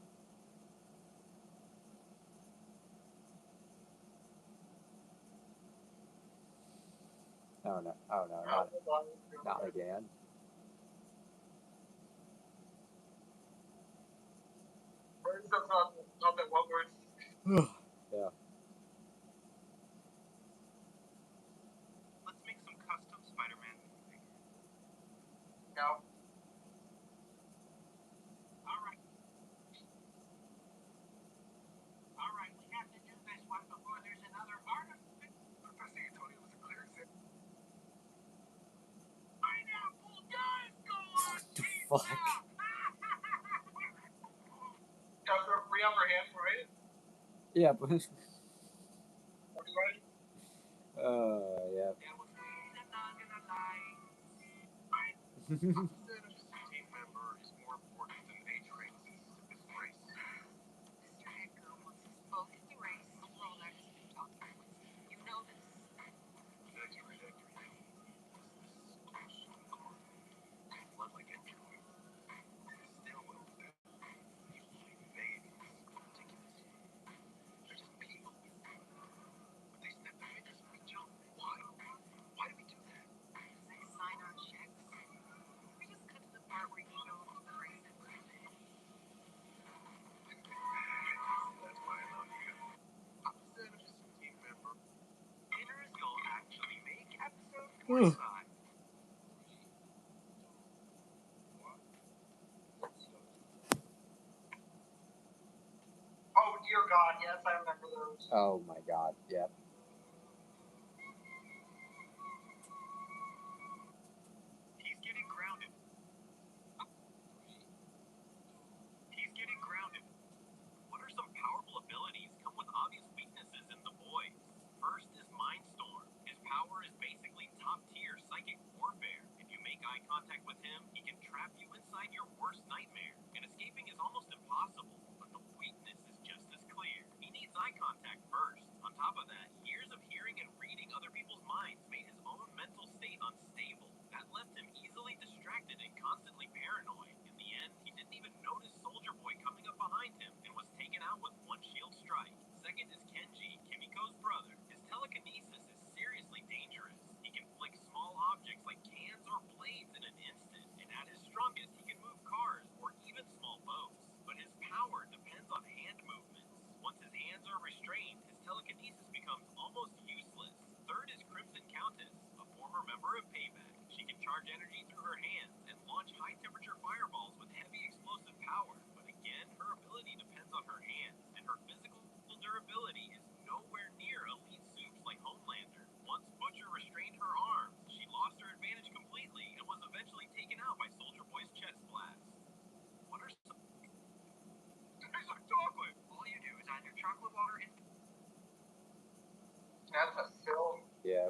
Oh no. Oh no. Oh no. Not again. That's not that one word. Yeah. Let's make some custom Spider-Man figures. No. Alright. Alright, we have to do this one before there's another artifact. Professor Antonio was a clear example. Pineapple does go on pizza! Fuck. That's a free upper hand, right? Yeah, but What do you write? yeah. There was weed and not gonna lie. Opposite of team member is more important than age race. It's race. Mr. Edgar wants us both to race the world I've just been talking about. You know this. That's right, Edgar. This is close to the core. Blood like Edgar. Still well with that. Made ridiculous. They're just people. But they step and make us make a jump. Why? Why do we do that? They sign our checks. We just cut to the part where you show up to the race and prove it. That's why I love you. Opposite of team member. Dinners you'll actually make episode Ugh. 45. Oh dear God, yes, I remember those. Oh my God. Yep. He's getting grounded. He's getting grounded. What are some powerful abilities come with obvious weaknesses in the boys? First is Mindstorm. His power is basically top tier psychic warfare. If you make eye contact with him, he can trap you inside your worst nightmare, and escaping is almost impossible. But the weakness is just as clear. He needs eye contact first. On top of that, years of hearing and reading other people's minds made his own mental state unstable. That left him easily distracted and constantly paranoid. In the end, he didn't even notice Soldier Boy coming up behind him and was taken out with one shield strike. Second is Kenji, Kimiko's brother. His telekinesis is seriously dangerous. He can flick small objects like cans or blades in an instant, and at his strongest, he can move cars or even small boats. But his power depends on hand movements. Once his hands are restrained, his telekinesis becomes almost useless. Third is Crimson Countess, a former member of Payback. She can charge energy through her hands and launch high-temperature fireballs with heavy explosive power. But again, her ability depends on her hands, and her physical durability is nowhere near elite suits like Homelander. Once Butcher restrained her arms, she lost her advantage completely and was eventually taken out by Soldier Boy's chest blast. What are some... Tastes like chocolate! All you do is add your chocolate water in... That's a film. Yeah.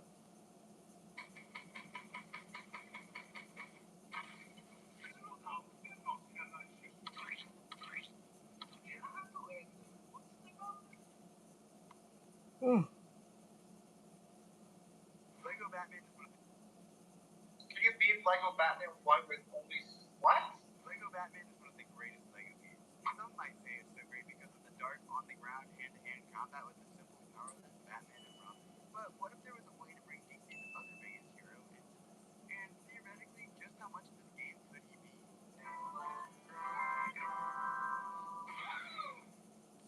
Lego Batman is one of Can you beat Lego Batman 1 with only what? Lego Batman is one of the greatest Lego games. Some might say it's so great because of the dark, on-the-ground, hand-to-hand combat with the simple and powerless Batman and Robin. But what if there was a way to bring DC's other biggest hero into this? And theoretically, just how much of this game could he be?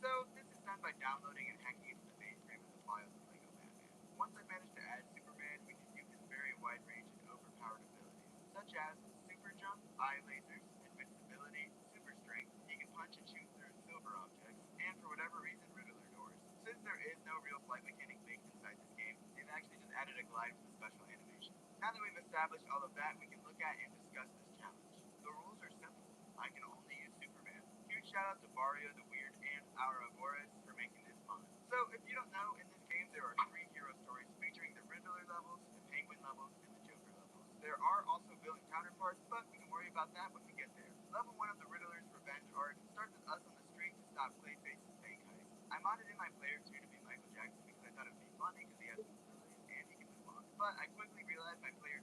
So this is done by downloading and hacking into the base frame of the files of Lego Batman. Once I managed to add Superman, we can view his very wide range and overpowered abilities, such as super jump, eye lasers, invincibility, super strength. He can punch and shoot through silver objects, and for whatever reason, Riddler doors. Since there is no real flight mechanic baked inside this game, they've actually just added a glide with a special animation. Now that we've established all of that, we can look at and discuss this challenge. The rules are simple. I can only use Superman. Huge shout out to Barrio the Weird and Ouroboros for making this fun. So if you don't know, in this game there are 3 hero stories featuring the Riddler levels, the Penguin levels, and the Joker levels. There are also villain counterparts, but we can worry about that when we get there. Level 1 of the Riddler's Revenge arc starts with us on the street to stop Clayface's bank heist. I modded in my player 2 to be Michael Jackson because I thought it would be funny because he has some abilities and he can move on. But I quickly realized my player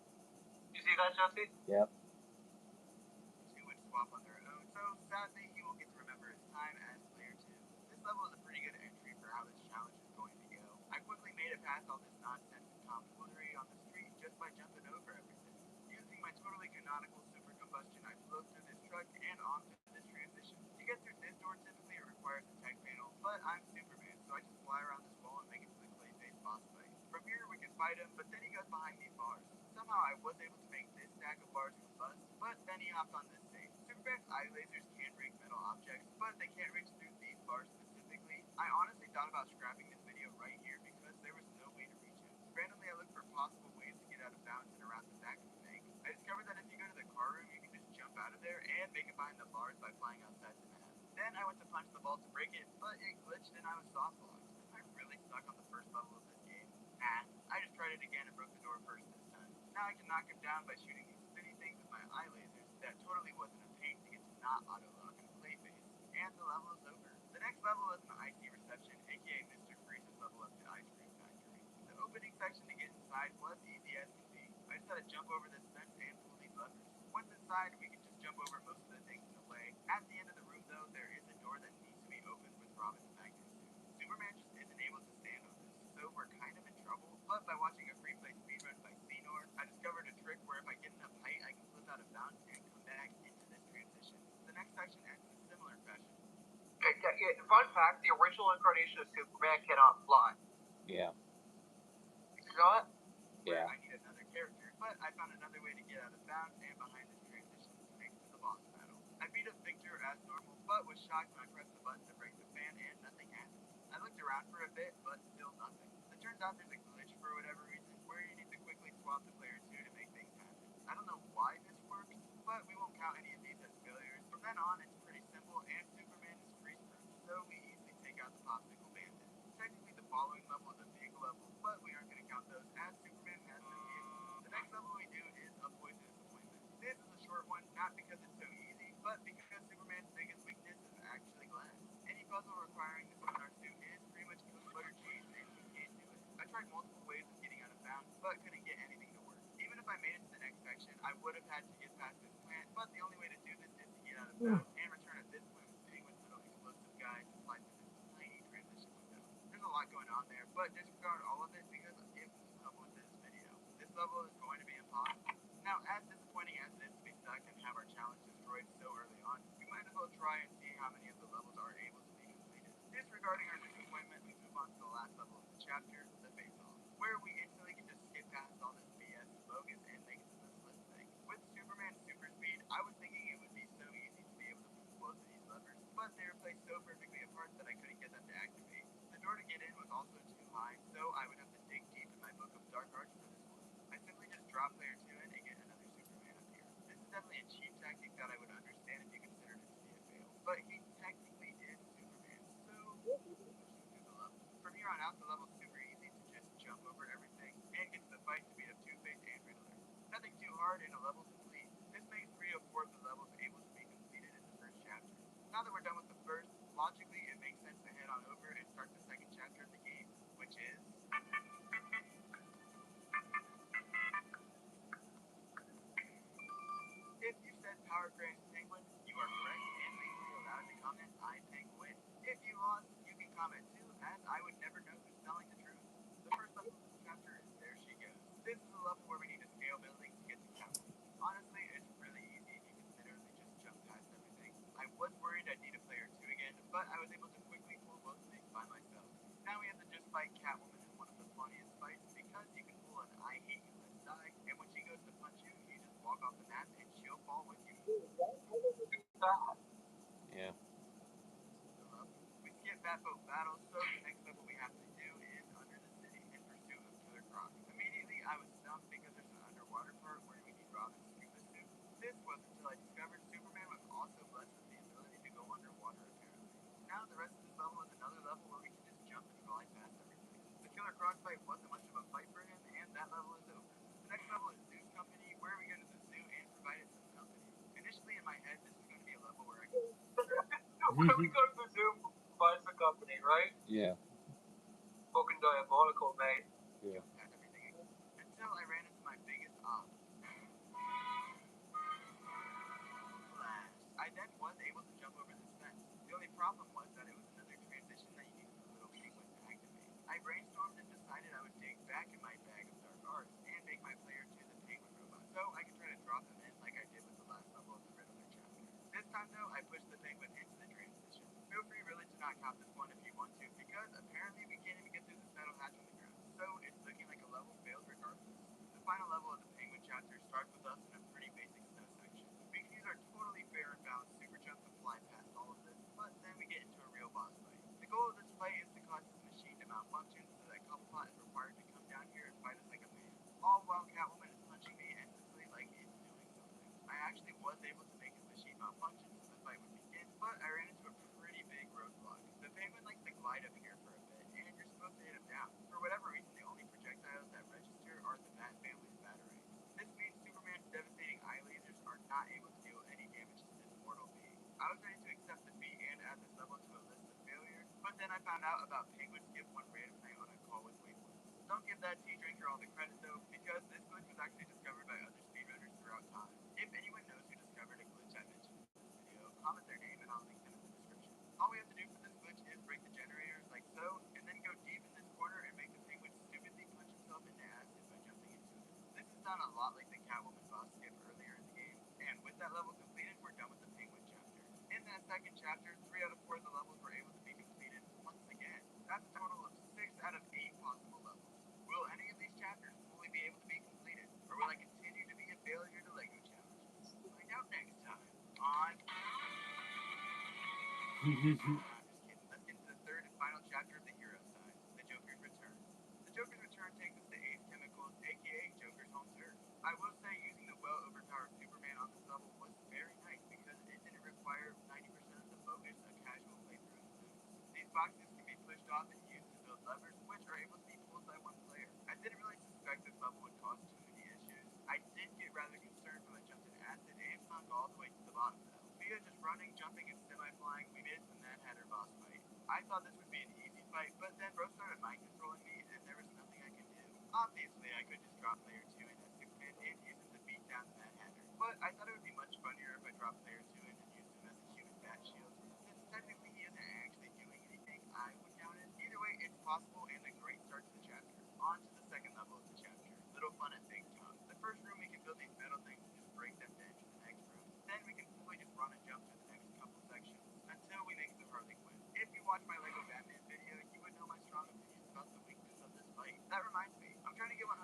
You see that, Jesse? Yep. 2 would swap on their own, so sadly he will get to remember his time as player 2. This level is a pretty good entry for how this challenge is going to go. I quickly made it past all this nonsense and tomfoolery on the street just by jumping over everything. Using my totally canonical super combustion, I flew through this truck and onto this transition. To get through this door, typically it requires a tech panel, but I'm Superman, so I just fly around this wall and make it to the Clayface boss fight. From here we can fight him, but then he goes behind these bars. Somehow I was able to make this stack of bars combust, but then he hopped on this safe. Superman's eye lasers can break metal objects, but they can't reach through these bars specifically. I honestly thought about scrapping this video right here because there was no way to reach him. Randomly I looked for possible ways to get out of bounds and around the back of the bank. I discovered that if you go to the car room, you can just jump out of there and make it behind the bars by flying outside the map. Then I went to punch the ball to break it, but it glitched and I was softlocked. I really suck on the first level of this game. I just tried it again and broke the door first this time. Now I can knock him down by shooting these spinny things with my eye lasers. That totally wasn't a pain to get to not auto-lock and play phase. And the level is over. The next level is an IT reception, aka Mr. Freeze's level up to Ice Cream Factory. The opening section to get inside was easy as can be. I just had to jump over this fence and pull these levers. Once inside, we can just jump over most of the things in the way. At the end of the room, though, there is a door that needs to be opened with Robin's magnet suit. Superman just isn't able to stand on this, so we're kind of in trouble. But by watching a free play speedrun by Xenor, I discovered a trick where if I get enough height, I can flip out of bounds and come back into this transition. The next section ends in a similar fashion. Fun fact: the original incarnation of Superman cannot fly. Yeah. You know what? Yeah. I need another character, but I found another way to get out of bounds and behind this transition, thanks to the boss battle. I beat up Victor as normal, but was shocked when I pressed the button to break the fan and nothing happened. I looked around for a bit, but still nothing. It turns out there's a glitch for whatever reason where you need to quickly swap to player 2 to make things happen. I don't know why this works, but we won't count any of these as failures. From then on, it's pretty simple, and Superman is freeze-proof, so we easily take out the Popsicle Bandit. Technically, the following level is a vehicle level, but we aren't going to count those as Superman has no vehicle. The next level we do is a Poisonous Appointment. This is a short one, not because it's so easy, but because Superman's biggest weakness is actually glass. Any puzzle requiring the sonar suit is pretty much cooked butter cheese, and he can't do it. I tried multiple ways of getting out of bounds, but couldn't get anything to work. Even if I made it to the next section, I would have had to get past this plant, but the only way to do this is to get out of bounds and return at this point with Penguin's little explosive guy to slide through this tiny transition window. There's a lot going on there, but disregard all of it because it will help with this video. This level is going to be impossible. Now, as disappointing as it is to be stuck and have our challenge destroyed so early on, we might as well try and see how many of the levels are able to be completed. Disregarding our disappointment, we move on to the last level of the chapter, the face-off, where we instantly can just skip past all this BS and bogus and make it to this list thing. With Superman's super speed, I was thinking it would be so easy to be able to pull both of these levers, but they were placed so perfectly apart that I couldn't get them to activate. The door to get in was also too high, so I would have to dig deep in my book of dark arts for this one. I simply just drop player 2 in and get another Superman up here. This is definitely a cheap tactic that I would understand if you considered it to be a fail, but he technically is Superman, so pushing through the level. From here on out, the level's super easy to just jump over everything and get to the fight to beat up Two-Face and Riddler. Nothing too hard and a level complete. This makes 3 of 4 of the levels able to be completed in the first chapter. Now that we're done with the first, logically it makes sense to head on over and start the second chapter of the game, which is... If you said Power Grant Penguin, you are correct and legally allowed to comment I Penguin. If you lost, you can comment too, as I would never know who's telling the truth. The first level of this chapter is There She Goes. This is a level where we need to scale buildings to get to Catwoman. Honestly, it's really easy if you consider they just jump past everything. I was worried I'd need a player 2 again, but I was able to quickly pull both of these by myself. Now we have to just fight Catwoman in one of the funniest fights because you can pull an I hate you, let's die, and when she goes to punch you, you just walk off the map and she'll fall with you. Yeah. We skip Batboat battle, so the next level we have to do is Under the City in pursuit of Killer Croc. Immediately I was stumped because there's an underwater part where we need Robin's scuba suit. This was until I discovered Superman was also blessed with the ability to go underwater apparently. Now the rest of this level is another level where we can just jump and glide past everything. The Killer Croc fight wasn't much of a fight for him, and that level is over. The next level is Zoo's Company, where we go to the zoo and provide it some company. Initially in my head, this is going to be a level where I can... When we go to the zoo, buys the company, right? Yeah. Fucking diabolical, mate. Yeah. Past everything again. Until I ran into my biggest obstacle. Flash. I then was able to jump over this fence. The only problem was that it was another transition that you needed the little penguin to activate. I brainstormed and decided I would dig back in my bag of dark arts and make my player 2 the penguin robot, so I could try to drop him in like I did with the last level of the Riddler chapter. This time though, I pushed the penguin into the transition. Feel free really to not count this one if you want to, because apparently we can't even get through this metal hatch on the ground, so it's looking like a level failed regardless. The final level of the penguin chapter starts with us in a pretty basic snow section. We can use our totally fair and balanced super jump to fly past all of this, but then we get into a real boss fight. The goal of this fight is to cause this machine to malfunction so that Cobblepot is required to come down here and fight us like a man, all while Catwoman is punching me endlessly like he's doing something. I actually was able to make his machine malfunction so the fight would begin, but I ran into a glide up here for a bit, and you're supposed to hit him down. For whatever reason, the only projectiles that register are the Bat family's batarangs. This means Superman's devastating eye lasers are not able to deal any damage to this mortal being. I was ready to accept defeat and add this level to a list of failures, but then I found out about Penguin Skip one random night on a call with Wakeless. Don't give that tea drinker all the credit though, because this glitch was actually discovered by other speedrunners throughout time. If anyone knows who discovered a glitch I mentioned in this video, comment their name and I'll link them in the description. All we have to do for this glitch is break the generators like so, and then go deep in this corner and make the Penguin stupidly punch himself into acid by jumping into it. This is done a lot like the Catwoman boss skip earlier in the game, and with that level completed, we're done with the Penguin chapter. In that second chapter, 3 out of 4 of the levels were able to be completed once again. That's a total of 6 out of 8 possible levels. Will any of these chapters fully be able to be completed, or will I continue to be a failure to LEGO challenges? Find out next time on... I'm just kidding. Let's get to the third and final chapter of the hero side, the Joker's Return. The Joker's Return takes us to 8th Chemicals, aka Joker's home turf. I will say using the well-overpowered Superman on this level was very nice because it didn't require 90% of the focus a casual playthrough includes. These boxes can be pushed off and used to build levers, which are able to be pulled by one player. I didn't really suspect this level would cause too many issues. I did get rather concerned when I jumped in acid and sunk all the way to the bottom though. Via just running, jumping, and semi-flying, we made it to the Mad Hatter boss fight. I thought this would be an easy fight, but then Bro started mind controlling me and there was nothing I could do. Obviously, I could just drop player 2 in as Superman and use him to beat down the Mad Hatter. But I thought it would be much funnier if I dropped player 2 in and used him as a human bat shield, since technically he isn't actually doing anything I would count it. Either way, it's possible and a great start to the chapter. On to the second level of the chapter. Little fun at Big Top. The first room we can build these metal things and just break them to enter the next room. Then we can fully just run and jump through the next couple sections until we make the Harley Quinn. If you watch my LEGO Batman video, you would know my strong opinions about the weakness of this fight. That reminds me, I'm trying to get 100%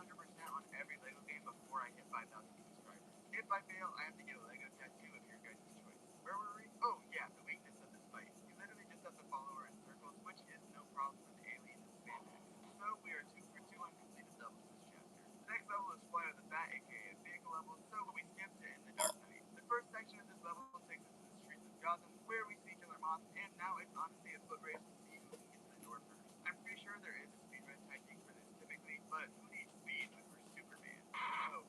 on every LEGO game before I hit 5,000 subscribers. If I fail, I have to get a LEGO tattoo of your guys' choice. Where were we? Oh yeah, the weakness of this fight. You literally just have to follow her in circles, which is no problem for the alien and spandex. So we are 2 for 2 on completed levels this chapter. The next level is Flight of the Bat, aka vehicle level, so we skipped it in the Dark Knight. The first section of this level takes us to the streets of Gotham, where we see Killer Moth, and now it's honestly a foot race to see who can get to the door first. I'm pretty sure there is a speedrun technique for this typically, but who needs speed when we're Superman? Oh,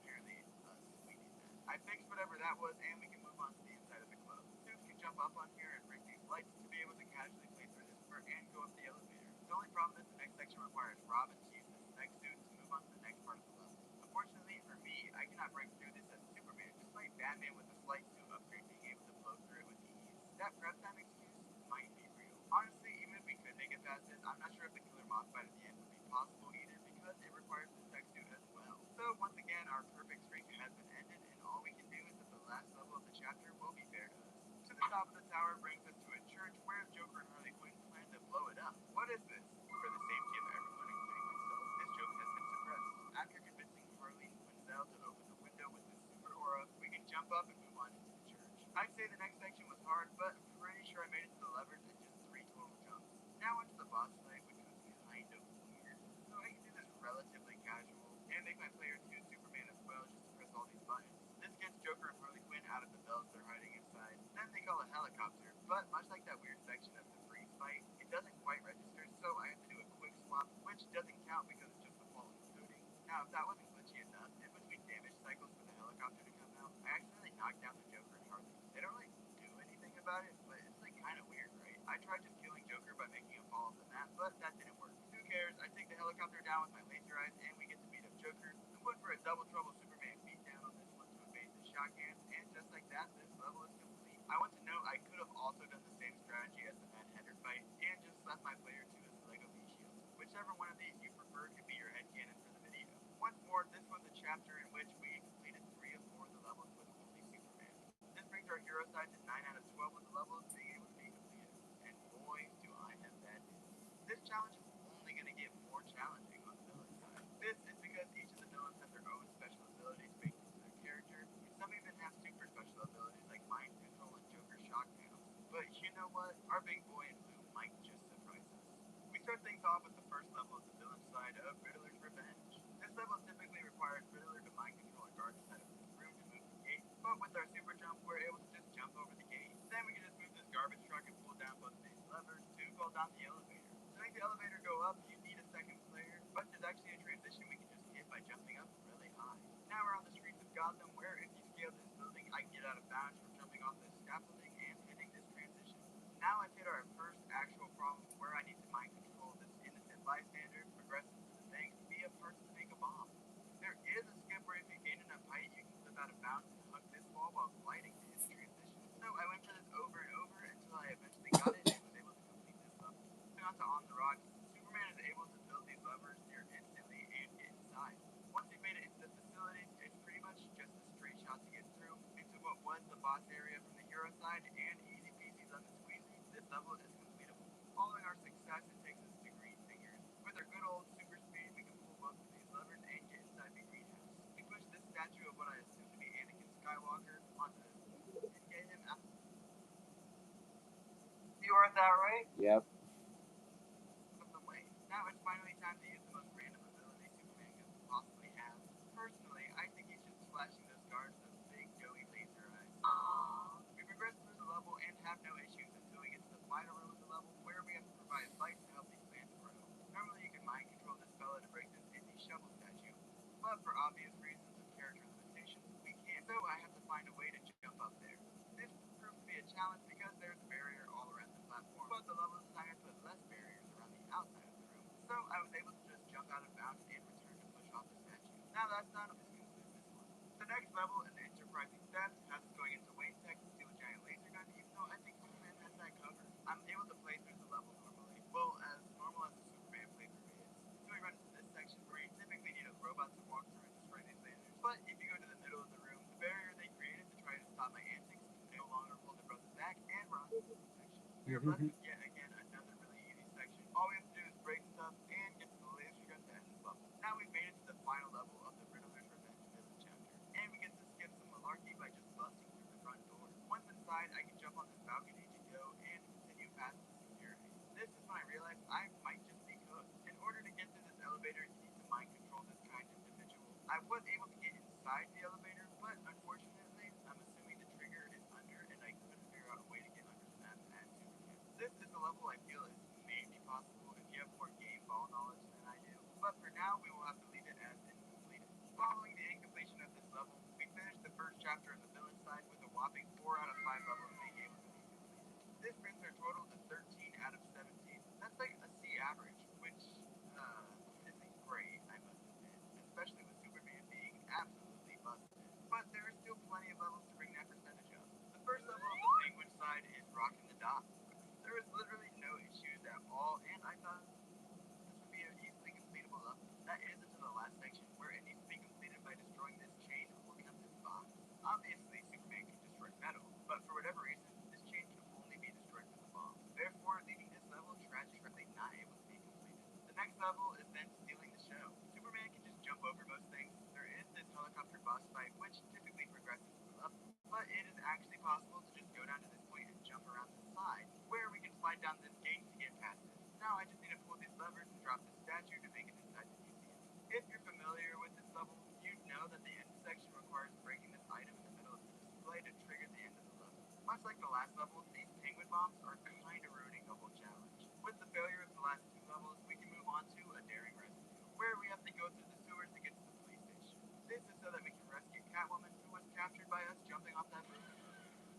apparently, we need that. I fixed whatever that was, and we can move on to the inside of the club. Suits can jump up on here and ring these lights to be able to casually play through this part and go up the elevator. The only problem is the next section requires Robin to use this next suit to move on to the next part of the level. Unfortunately for me, I cannot break through this as Superman, despite Batman with the slight suit upgrade being able to blow through it with ease. That prep time excuse might be real. Honestly, even if we could make it past this, I'm not sure if the Killer Moth fight at the end would be possible either because it requires the tech suit as well. So once again, our perfect streak has been ended, and all we can do is that the last level of the chapter will be fair to us. To the top of the tower brings us to a church where Joker and Harley Quinn plan to blow it up. What is this? For the safety of everyone, including myself, this joke has been suppressed. After convincing Harley and Quinzel to open the window with this super aura, we can jump up and move on into the church. I'd say the next section was hard, but I'm pretty sure I made it to the levers in just 3 total jumps. Now onto the boss fight, which was kind of weird. So I can do this relatively casual, and make my player 2 Superman as well, just to press all these buttons. This gets Joker and Harley Quinn out of the bells they're hiding inside. Then they call a helicopter, but much like that weird section of the freeze fight, it doesn't quite register, so I have to do a quick swap, which doesn't count because it's just a fallen coating. Now, if that wasn't glitchy enough, in between damage cycles for the helicopter to come out, I accidentally knocked down the Joker and Harley. They don't really do anything about it, but it's like kind of weird, right? I tried just killing Joker by making him fall off the map, but that didn't work. Who cares? I take the helicopter down with my laser eyes, and we get to beat up Joker. I'm going for a double trouble Superman beatdown on this one to evade the shotgun, and just like that, this level is complete. I want to note I could have also done the same strategy as the Mad Hatter fight, and just left my player 2 as the LEGO V-Shield. Whichever one of these you prefer could be your headcanon for the video. Once more, this was a chapter in which we completed 3 of 4 of the levels with only Superman. This brings our hero side to 9 out of 12 of the levels being able to be completed. And boy, do I have bad news. This challenge is only going to get more challenging on the villain side. This is because each of the villains have their own special abilities baked into their character, and some even have super special abilities like mind control and Joker shock panels. But you know what? Our big boy in blue might just surprise us. We start things off with the first level of the villain side of Riddler's Revenge. This level typically requires Riddler to mind control a guard inside of this room to move the gate, but with our super jump, we're able to just jump over the gate. Then we can just move this garbage truck and pull down both of these levers to call down the elevator. To make the elevator go up, you need a second player, but there's actually a transition we can just hit by jumping up really high. Now we're on the streets of Gotham, where if you scale this building, I can get out of bounds from jumping off this scaffolding and hitting this transition. Now I've hit our first actual problem where I need to mind control this innocent bystander who progresses to the bank via parts to make a bomb. There is a skip where if you gain enough height, you can slip out of bounds and hug this wall while gliding to hit the transition. So I went for this over and over until I eventually got it and was able to complete this level. Moving on to On the Rocks, Superman is able to build these levers near instantly and get inside. Once you've made it into the facilities, it's pretty much just a straight shot to get through into what was the boss area from the hero side, and easy peasy lemon squeezy, this level is completable. Following our success, it takes us to Green Fingers. With our good old super speed, we can pull both of these levers and get inside the greenhouse. We push this statue of what I assume to be Anakin Skywalker onto this and get him out. You heard that right? Yep. Of the way. Now it's finally time to use the most random ability Superman could possibly have. Personally, I think he's just flashing those guards those big doughy laser eyes. We progress through the level and have no issues until we get to the final room of the level where we have to provide light to help these fans grow. Normally you can mind control this fella to break this Disney shovel statue, but for obvious reasons of character limitations, we can't, so I have to find a way to jump up there. This proved to be a challenge because there's a barrier all around the platform, but the level designer put less barriers around the outside of the room, so I was able to just jump out of bounds and return to push off the statue. Now that's done, this concludes this one. The next level in the Enterprising Steps has us going into Wayne Tech to steal a giant laser gun, even though I think Superman has that covered. I'm able to play through the level normally, well, as normal as a Superman playthrough is. So we run into this section where you typically need a robot to walk through and destroy these lasers, but if you go to the middle of the room, the barrier they created to try to stop my antics can no longer hold their brothers back, and we're on to the next section. We are blessed with yet again another really easy section. All we have to do is break stuff and get to the laser gun to end this level. Now we've made it to the final level of the Riddler's Revenge villain chapter, and we get to skip some malarkey by just busting through the front door. Once inside, I can jump on this balcony to go and continue past the security. This is when I realized I might just be cooked. In order to get through this elevator, you need to mind control this kind individual. I was able to get inside the elevator, but unfortunately, I'm assuming the trigger is under, and I couldn't figure out a way to get under the map at Superman. This is a level I feel is maybe possible if you have more game ball knowledge than I do, but for now, we will have to leave it as incompleted. Following the incompletion of this level, we finished the first chapter of the villain side with a whopping 4 out of 5 levels being able to be completed. This brings our total to 13 out of 17. That's like a C average, which isn't great, I must admit, especially with Superman being absolutely busted. But there are still plenty of levels to bring that percentage up. The first level of the Penguin side is rocking the dock. There is literally no issues at all, and I thought this would be an easily completable level. That is until the last section, where it needs to be completed by destroying this chain holding up this box. Obviously, Superman can destroy metal, but for whatever reason, this chain can only be destroyed with a bomb. Therefore, leaving this level tragically not able to be completed. The next level is then stealing the show. Superman can just jump over most things. There is this helicopter boss fight, which typically progresses through the level, but it is actually possible to just go down to this point and jump around the side, where we can slide down this gate to get past it. Now I just need to pull these levers and drop the statue to make it inside the museum. If you're familiar with this level, you know that the end section requires breaking this item in the middle of the display to trigger the end of the level. Much like the last level, these penguin bombs are kinda ruining the whole challenge. With the failure of the last 2 levels, we can move on to a daring rescue, where we have to go through the sewers to get to the police station. This is so that we can rescue Catwoman, who was captured by us jumping off that bridge.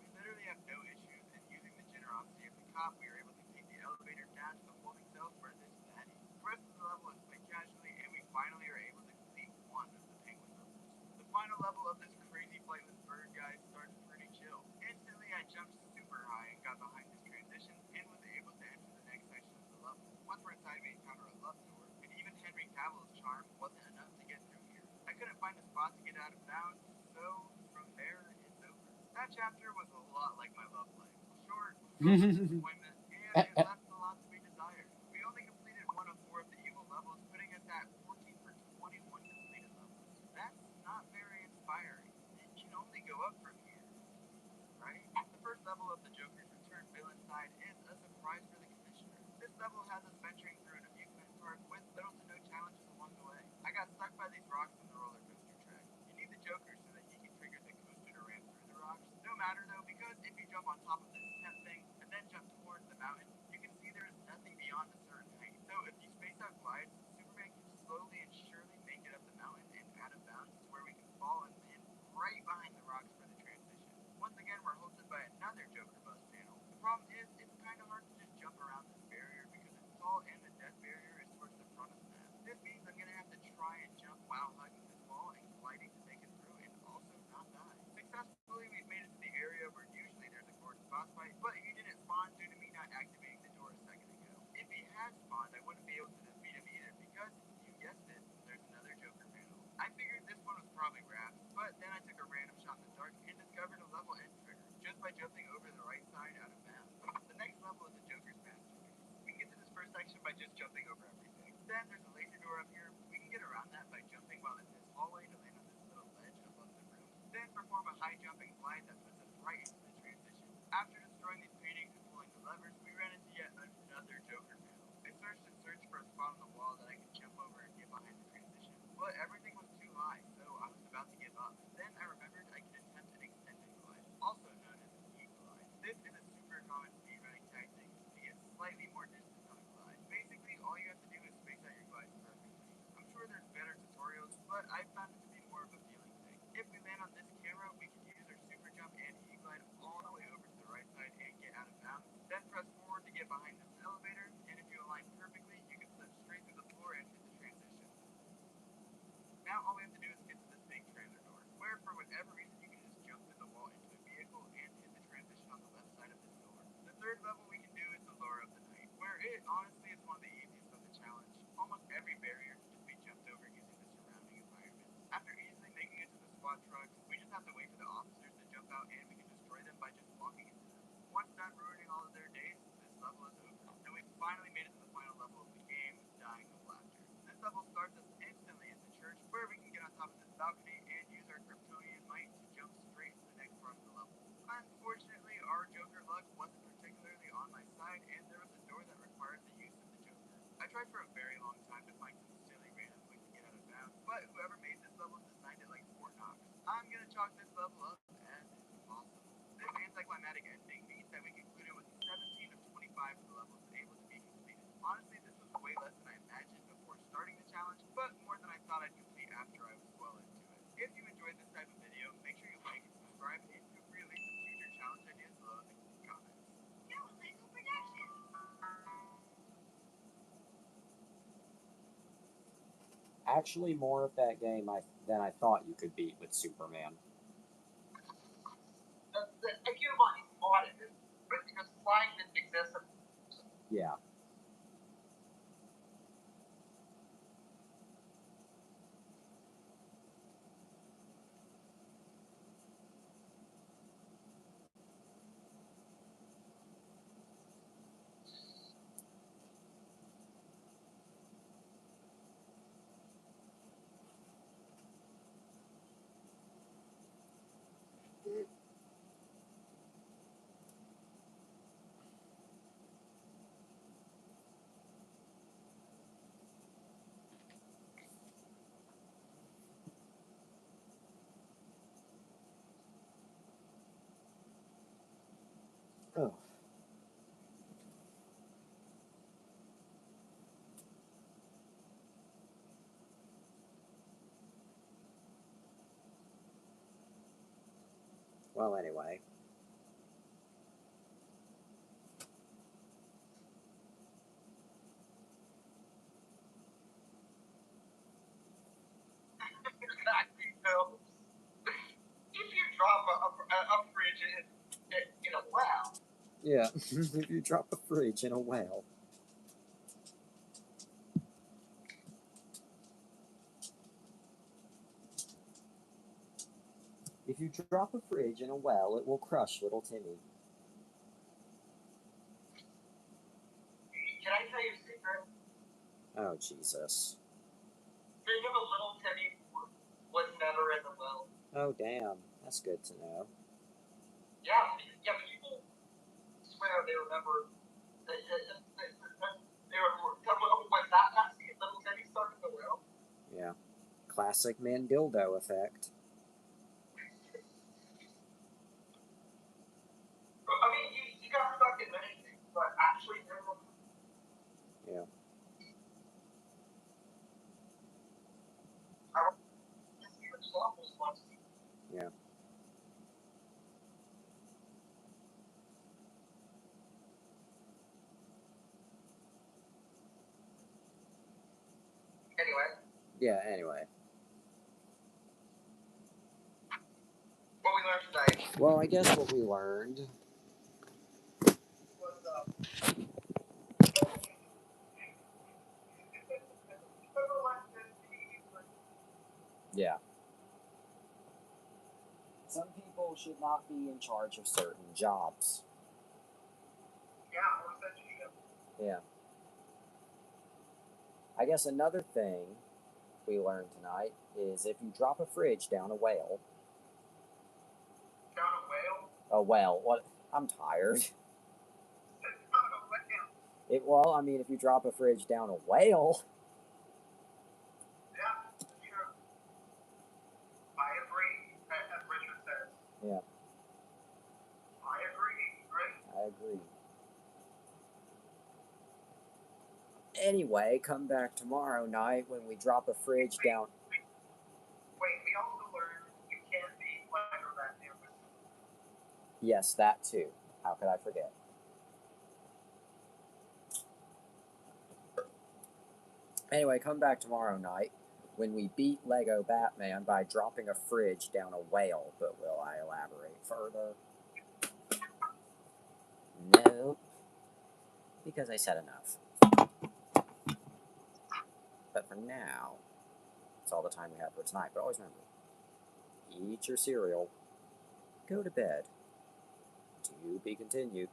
We literally have no issues in using the generosity of the cop. We are able to take the elevator down to the holding cells for this fatty. The rest of the level is played casually, and we finally are able to complete one of the penguin levels. The final level of this crazy flightless bird guy starts pretty chill. Instantly, I jumped super high and got behind this transition and was able to enter the next section of the level. Once we're inside, we encounter a love door, and even Henry Cavill's charm wasn't enough to get through here. I couldn't find a spot to get out of bounds, so from there, it's over. That chapter was a lot like my love life. Short, full of disappointment, and it left a lot to be desired. We only completed 1 of 4 of the evil levels, putting us at 14 for 21 completed levels. That's not very inspiring. It can only go up from here, right? The first level of the Joker's Return villain side is a surprise for the Commissioner. This level has us venturing through an amusement park with little to no challenges along the way. I got stuck by these rocks on the roller coaster track. You need the Joker so that he can trigger the coaster to ram through the rocks. No matter though, because if you jump on top of this tent thing and then jump towards the mountain, you can see there is nothing beyond a certain height. So if you space out glides, Superman can slowly and surely make it up the mountain and out of bounds to where we can fall and land right behind the rocks for the transition. Once again, we're hosted by another Joker Bus panel. The problem is, it's kind of hard to just jump around this barrier because it's tall and the death barrier is towards the front of the map. This means I'm going to have to try and jump while hugging this wall and gliding to make it through and also not die. Successfully, we've made it to the area where usually there's a gorgeous boss fight, but he didn't spawn due to me not activating the door a second ago. If he had spawned, I wouldn't be able to defeat him either because, you guessed it, there's another Joker panel. I figured this one was probably wrapped, but then I took a random shot in the dark and discovered a level end trigger just by jumping over the right side out of bounds. The next level is the Joker's masterpiece. We can get to this first section by just jumping over everything. Then there's a laser door up here. We can get around that by jumping while in this hallway to land on this little ledge above the room. Then perform a high jumping glide that puts us right into the transition. After destroying these paintings and pulling the levers, we ran into yet another Joker panel. I searched for a spot on the wall that I could jump over and get behind the transition, but everything was too high, so I was about to give up. Then I remembered I could attempt an extended glide, also known as an E-glide. This is a super common speedrunning tactic to get slightly more distance on a glide. Basically, all you have to do is space out your glides perfectly. I'm sure there's better tutorials, but I found it to be more of a feeling thing. If we land on this camera, we can use our super jump and E-glide all the way over to the right side and get out of bounds. Then press forward to get behind this elevator, and if you align perfectly, you can slip straight through the floor and hit the transition. Now all we have to do is get to this big trailer door, where for whatever reason you can just jump through the wall into a vehicle and hit the transition on the left side of this door. The third level we can do is the Lure of the Night, where it honestly is one of the easiest of the challenge. Almost every barrier can just be jumped over using the surrounding environment. After easily making it to the SWAT trucks, we just have to wait for the officers to jump out and we can destroy them by just walking into them. Once done ruining all of their days, this level is over. And we finally made it to the final level of the game, Dying of Laughter. This level starts us instantly in the church, where we can get on top of this balcony and use our Kryptonian might to jump straight to the next part of the level. Unfortunately, our Joker luck wasn't particularly on my side, and there was a door that required the use of the Joker. I tried for a very long time to find some silly random way to get out of bounds, but whoever made this level designed it like Fort Knox. I'm gonna chalk this level up as impossible. This anticlimactic ending means that we concluded with 17 of 25 of the levels able to be completed. Honestly, this was way less than I imagined before starting the challenge, but more than I thought I'd complete after I was well into it. If you enjoyed this type of video, make sure you like and subscribe, and feel free to leave some future challenge ideas below in the comments. That was Lego Production. Actually, more of that game than I thought you could beat with Superman. The Cubone is modded, but because flying didn't exist. Yeah. Oh. Well, anyway. Exactly, Phil. If you drop a fridge in a well, Yeah, if you drop a fridge in a well. If you drop a fridge in a well, it will crush little Timmy. can I tell you a secret? Oh, Jesus. Think of a little Timmy who was never in the well. Oh, damn. That's good to know. Yeah, people swear they remember. They were when that scene, little Timmy stuck in the well. Yeah. Classic Mandildo effect. I mean, he got stuck in many things, but actually, Yeah, anyway. What we learned tonight Well, I guess what we learned. was Yeah. Some people should not be in charge of certain jobs. or censorship. Yeah. I guess another thing we learned tonight is if you drop a fridge down a whale. Down a whale? A whale. What? I'm tired. Down a whale. Well, I mean, if you drop a fridge down a whale. Yeah, that's true. I agree, as Richard says. Yeah. I agree, right? I agree. Anyway, come back tomorrow night when we drop a fridge down. Wait, we also learned you can't be Lego Batman with Yes, that too. How could I forget? Anyway, come back tomorrow night when we beat Lego Batman by dropping a fridge down a whale. But will I elaborate further? No. Because I said enough. But for now, that's all the time we have for tonight. But always remember, eat your cereal, go to bed. To be continued.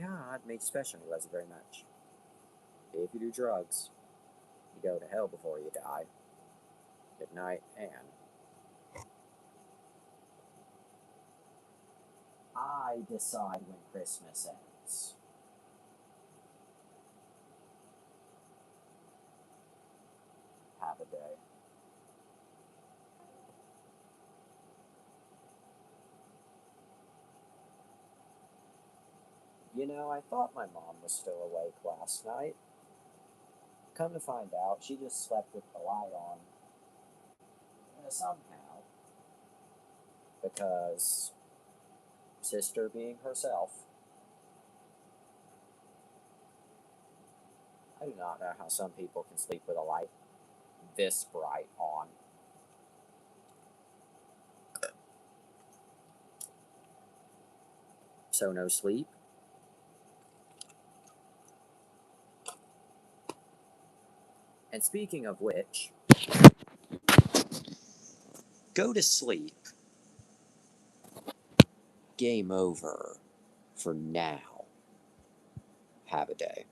God made you special and he loves you very much. If you do drugs, you go to hell before you die. Good night, and I decide when Christmas ends. Have a day. You know, I thought my mom was still awake last night. Come to find out, she just slept with the light on. Somehow. Because sister being herself. I do not know how some people can sleep with a light this bright on. So no sleep. And speaking of which, go to sleep. Game over for now. Have a day.